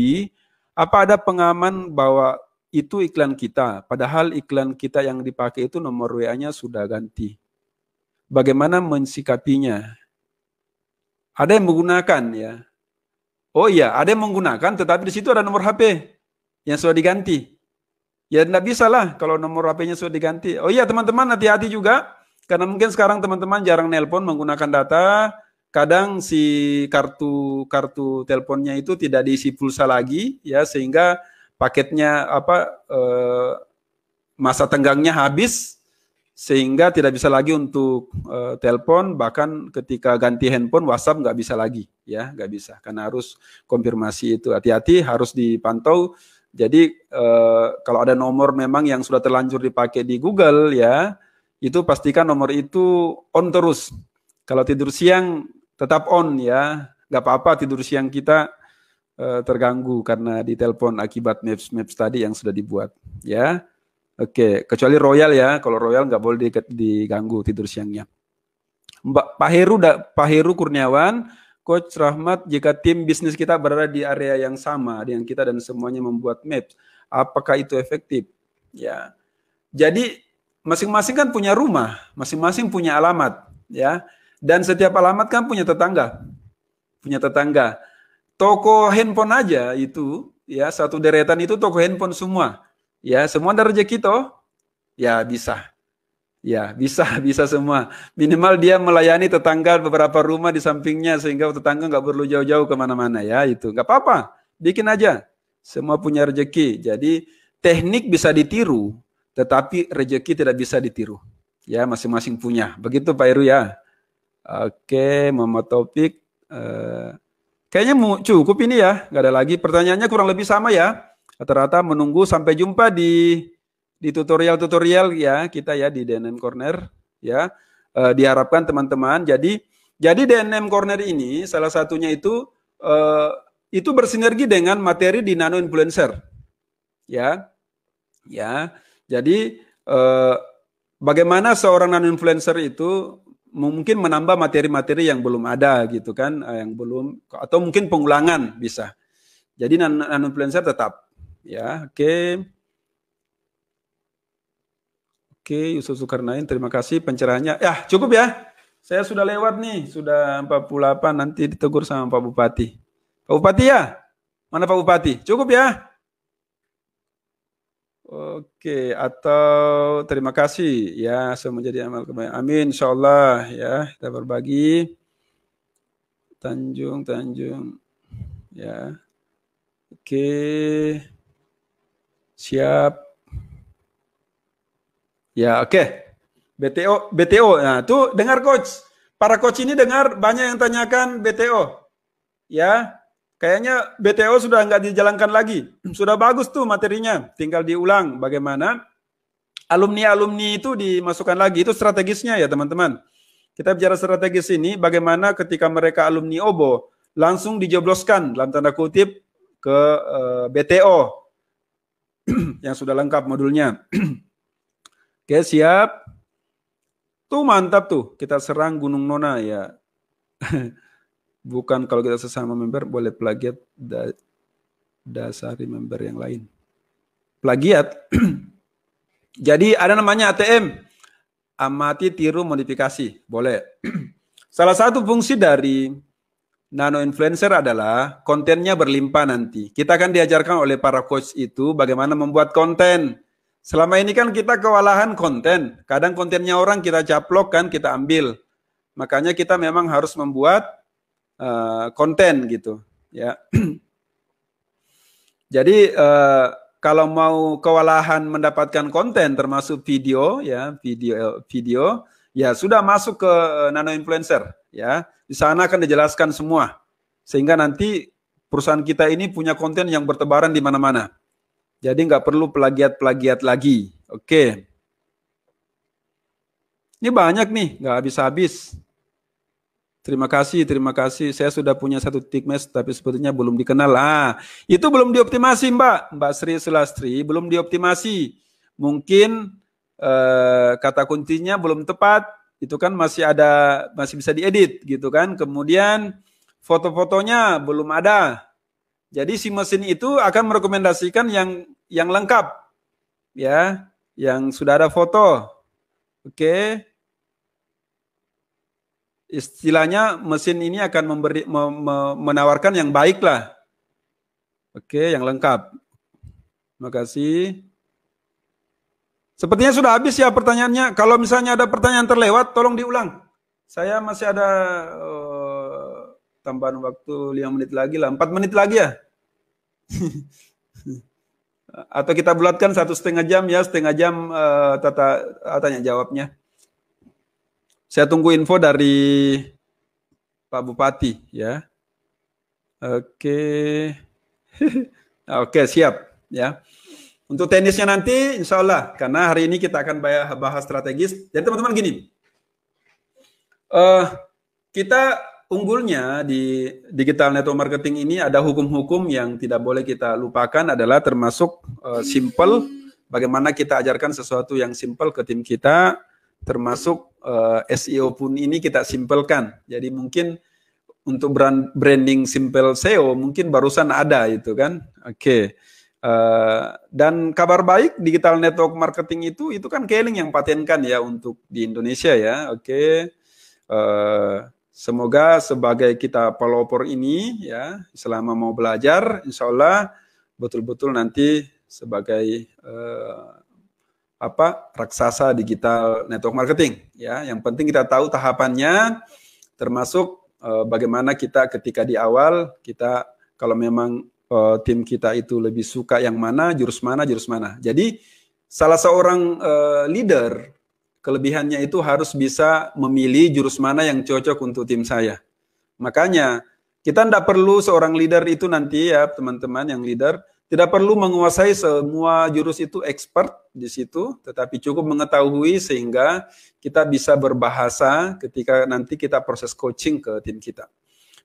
Apa ada pengaman bahwa itu iklan kita? Padahal iklan kita yang dipakai itu nomor WA-nya sudah ganti. Bagaimana mensikapinya? Ada yang menggunakan ya. Oh iya, ada yang menggunakan tetapi di situ ada nomor HP yang sudah diganti. Ya tidak bisa lah kalau nomor HP-nya sudah diganti. Oh iya teman-teman hati-hati juga. Karena mungkin sekarang teman-teman jarang nelpon menggunakan data. Kadang si kartu teleponnya itu tidak diisi pulsa lagi. Ya sehingga paketnya masa tenggangnya habis. Sehingga tidak bisa lagi untuk telepon. Bahkan ketika ganti handphone WhatsApp nggak bisa lagi. Ya nggak bisa. Karena harus konfirmasi itu. Hati-hati harus dipantau. Jadi kalau ada nomor memang yang sudah terlanjur dipakai di Google ya, itu pastikan nomor itu on terus. Kalau tidur siang tetap on ya, nggak apa-apa tidur siang kita terganggu karena ditelepon akibat maps tadi yang sudah dibuat ya. Oke, kecuali Royal ya, kalau Royal nggak boleh diganggu tidur siangnya. Pak Heru Kurniawan, Coach Rahmat, jika tim bisnis kita berada di area yang sama dengan kita dan semuanya membuat maps, apakah itu efektif? Ya, jadi masing-masing kan punya rumah, masing-masing punya alamat, ya. Dan setiap alamat kan punya tetangga. Toko handphone aja itu, ya satu deretan itu toko handphone semua. Ya, semua ada rezeki toh? Ya bisa. Ya, bisa semua. Minimal dia melayani tetangga beberapa rumah di sampingnya sehingga tetangga nggak perlu jauh-jauh kemana-mana ya itu. Nggak apa-apa, bikin aja. Semua punya rezeki. Jadi teknik bisa ditiru, tetapi rezeki tidak bisa ditiru. Ya, masing-masing punya. Begitu Pak Heru ya. Oke, Muhammad Taufik. Kayaknya cukup ini ya. Nggak ada lagi. Pertanyaannya kurang lebih sama ya. Rata-rata menunggu sampai jumpa di tutorial-tutorial ya kita ya di DNM Corner ya. Diharapkan teman-teman jadi DNM Corner ini salah satunya itu bersinergi dengan materi di Nano Influencer ya. Jadi bagaimana seorang Nano Influencer itu mungkin menambah materi-materi yang belum ada gitu kan, yang belum atau mungkin pengulangan bisa. Jadi Nano Influencer tetap ya. Oke, Yusuf Zulkarnain, terima kasih pencerahannya. Ya, cukup ya. Saya sudah lewat nih, sudah 48, nanti ditegur sama Pak Bupati. Pak Bupati ya? Mana Pak Bupati? Cukup ya? Oke, atau terima kasih ya, semua menjadi amal kebaikan. Amin, insya Allah ya, kita berbagi. Tanjung, ya. Oke, siap. Ya, oke. BTO. Nah, tuh dengar coach. Para coach ini dengar banyak yang tanyakan BTO. Ya, kayaknya BTO sudah nggak dijalankan lagi. Sudah bagus tuh materinya. Tinggal diulang bagaimana alumni-alumni itu dimasukkan lagi. Itu strategisnya ya teman-teman. Kita bicara strategis ini, bagaimana ketika mereka alumni OBO, langsung dijebloskan dalam tanda kutip ke BTO yang sudah lengkap modulnya. Oke, siap. Tuh mantap tuh, kita serang Gunung Nona ya. Bukan kalau kita sesama member boleh plagiat dasari member yang lain. Plagiat. Jadi ada namanya ATM. Amati, tiru, modifikasi. Boleh. Salah satu fungsi dari nano influencer adalah kontennya berlimpah nanti. Kita akan diajarkan oleh para coach itu bagaimana membuat konten. Selama ini kan kita kewalahan konten. Kadang kontennya orang kita caplok kan, kita ambil. Makanya kita memang harus membuat konten gitu. Ya. Jadi kalau mau kewalahan mendapatkan konten termasuk video ya, video ya sudah masuk ke nano influencer ya. Di sana akan dijelaskan semua. Sehingga nanti perusahaan kita ini punya konten yang bertebaran di mana-mana. Jadi nggak perlu plagiat-plagiat lagi. Oke. Ini banyak nih, nggak habis-habis. Terima kasih, terima kasih. Saya sudah punya satu tikmes, tapi sebetulnya belum dikenal. Itu belum dioptimasi, Mbak Sri Sulastri, belum dioptimasi. Mungkin kata kuncinya belum tepat. Itu kan masih bisa diedit, gitu kan. Kemudian foto-fotonya belum ada. Jadi si mesin itu akan merekomendasikan yang lengkap, ya, yang sudah ada foto. Oke. Istilahnya mesin ini akan menawarkan yang baik lah. Oke, yang lengkap. Terima kasih. Sepertinya sudah habis ya pertanyaannya. Kalau misalnya ada pertanyaan terlewat, tolong diulang. Saya masih ada tambahan waktu 5 menit lagi lah. 4 menit lagi ya. Atau kita bulatkan 1,5 jam ya, 1,5 jam tanya jawabnya. Saya tunggu info dari Pak Bupati ya. Oke. Oke, siap ya. Untuk tenisnya nanti insya Allah, karena hari ini kita akan bahas strategis. Jadi teman-teman gini, kita unggulnya di digital network marketing ini ada hukum-hukum yang tidak boleh kita lupakan, adalah termasuk simple. Bagaimana kita ajarkan sesuatu yang simple ke tim kita, termasuk SEO pun ini kita simpelkan. Jadi mungkin untuk branding simple SEO mungkin barusan ada itu kan. Oke. Dan kabar baik, digital network marketing itu kan Keling yang patenkan ya untuk di Indonesia ya. Oke. Semoga sebagai kita pelopor ini ya, selama mau belajar, insya Allah betul-betul nanti sebagai raksasa digital network marketing ya. Yang penting kita tahu tahapannya, termasuk bagaimana kita ketika di awal kita, kalau memang tim kita itu lebih suka yang mana, jurus mana. Jadi salah seorang leader, kelebihannya itu harus bisa memilih jurus mana yang cocok untuk tim saya. Makanya kita tidak perlu seorang leader itu nanti ya teman-teman yang leader, tidak perlu menguasai semua jurus itu expert di situ, tetapi cukup mengetahui sehingga kita bisa berbahasa ketika nanti kita proses coaching ke tim kita.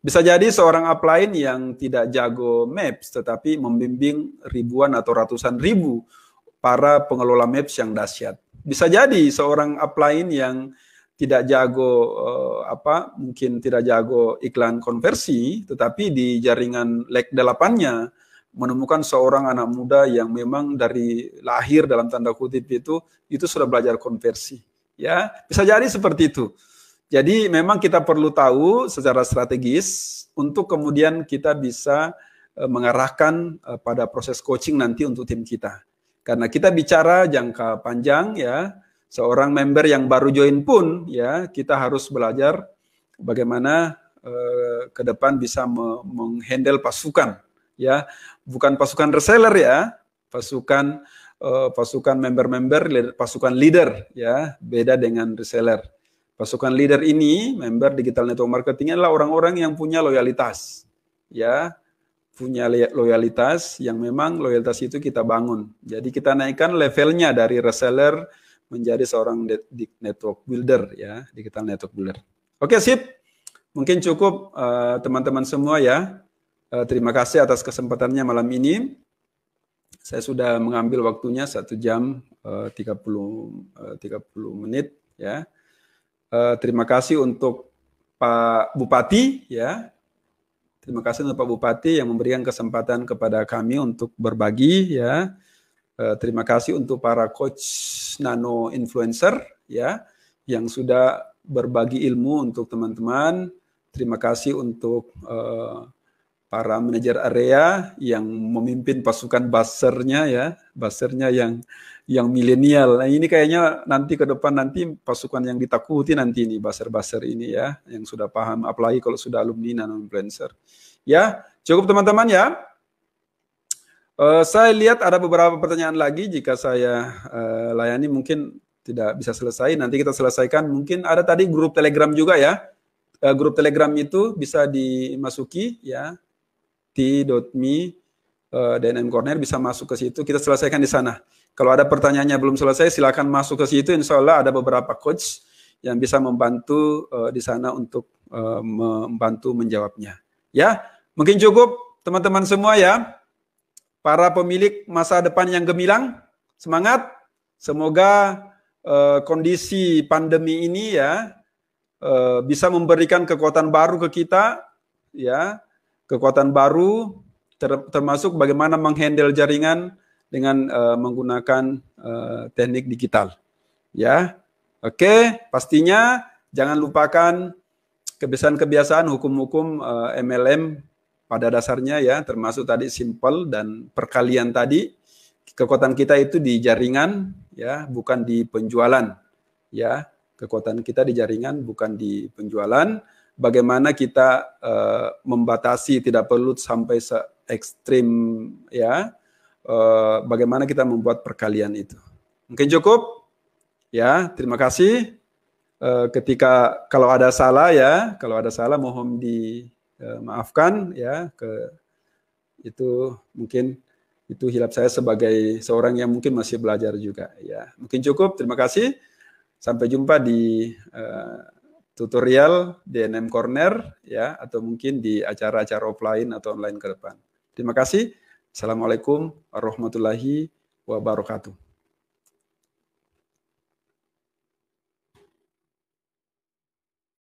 Bisa jadi seorang upline yang tidak jago Maps, tetapi membimbing ribuan atau ratusan ribu para pengelola Maps yang dahsyat. Bisa jadi seorang upline yang tidak jago mungkin tidak jago iklan konversi, tetapi di jaringan leg 8-nya menemukan seorang anak muda yang memang dari lahir dalam tanda kutip itu sudah belajar konversi. Ya, bisa jadi seperti itu. Jadi memang kita perlu tahu secara strategis untuk kemudian kita bisa mengarahkan pada proses coaching nanti untuk tim kita. Karena kita bicara jangka panjang ya, seorang member yang baru join pun ya, kita harus belajar bagaimana ke depan bisa menghandle pasukan ya, bukan pasukan reseller ya, pasukan member-member, pasukan leader ya, beda dengan reseller. Pasukan leader ini, member digital network marketing adalah orang-orang yang punya loyalitas ya, punya loyalitas yang memang loyalitas itu kita bangun. Jadi kita naikkan levelnya dari reseller menjadi seorang network builder ya, digital network builder. Oke, sip. Mungkin cukup teman-teman semua ya. Terima kasih atas kesempatannya malam ini. Saya sudah mengambil waktunya 1 jam 30 menit ya. Terima kasih untuk Pak Bupati ya. Terima kasih untuk Pak Bupati yang memberikan kesempatan kepada kami untuk berbagi ya. Terima kasih untuk para coach nano influencer ya yang sudah berbagi ilmu untuk teman-teman. Terima kasih untuk para manajer area yang memimpin pasukan buzzernya ya, buzzernya yang milenial. Nah, ini kayaknya nanti ke depan nanti pasukan yang ditakuti nanti ini buzzer-buzzer ini ya, yang sudah paham, apalagi kalau sudah alumni nano influencer. Ya, cukup teman-teman ya. Saya lihat ada beberapa pertanyaan lagi, jika saya layani mungkin tidak bisa selesai, nanti kita selesaikan. Mungkin ada tadi grup Telegram juga ya. Grup Telegram itu bisa dimasuki ya, t.me DNM Corner, bisa masuk ke situ, kita selesaikan di sana. Kalau ada pertanyaannya belum selesai, silakan masuk ke situ. Insya Allah ada beberapa coach yang bisa membantu di sana untuk membantu menjawabnya. Ya, mungkin cukup teman-teman semua ya. Para pemilik masa depan yang gemilang, semangat. Semoga kondisi pandemi ini ya bisa memberikan kekuatan baru ke kita, ya, kekuatan baru termasuk bagaimana menghandle jaringan dengan menggunakan teknik digital. Ya, oke, pastinya jangan lupakan kebiasaan-kebiasaan hukum-hukum MLM pada dasarnya ya, termasuk tadi simple dan perkalian tadi. Kekuatan kita itu di jaringan ya, bukan di penjualan. Ya, kekuatan kita di jaringan bukan di penjualan. Bagaimana kita membatasi, tidak perlu sampai se ekstrim ya. Bagaimana kita membuat perkalian itu. Mungkin cukup ya. Terima kasih. Ketika kalau ada salah ya, kalau ada salah mohon dimaafkan ya. Itu mungkin itu hilap saya sebagai seorang yang mungkin masih belajar juga ya. Mungkin cukup. Terima kasih. Sampai jumpa di tutorial DNM Corner ya, atau mungkin di acara-acara offline atau online ke depan. Terima kasih. Assalamualaikum warahmatullahi wabarakatuh.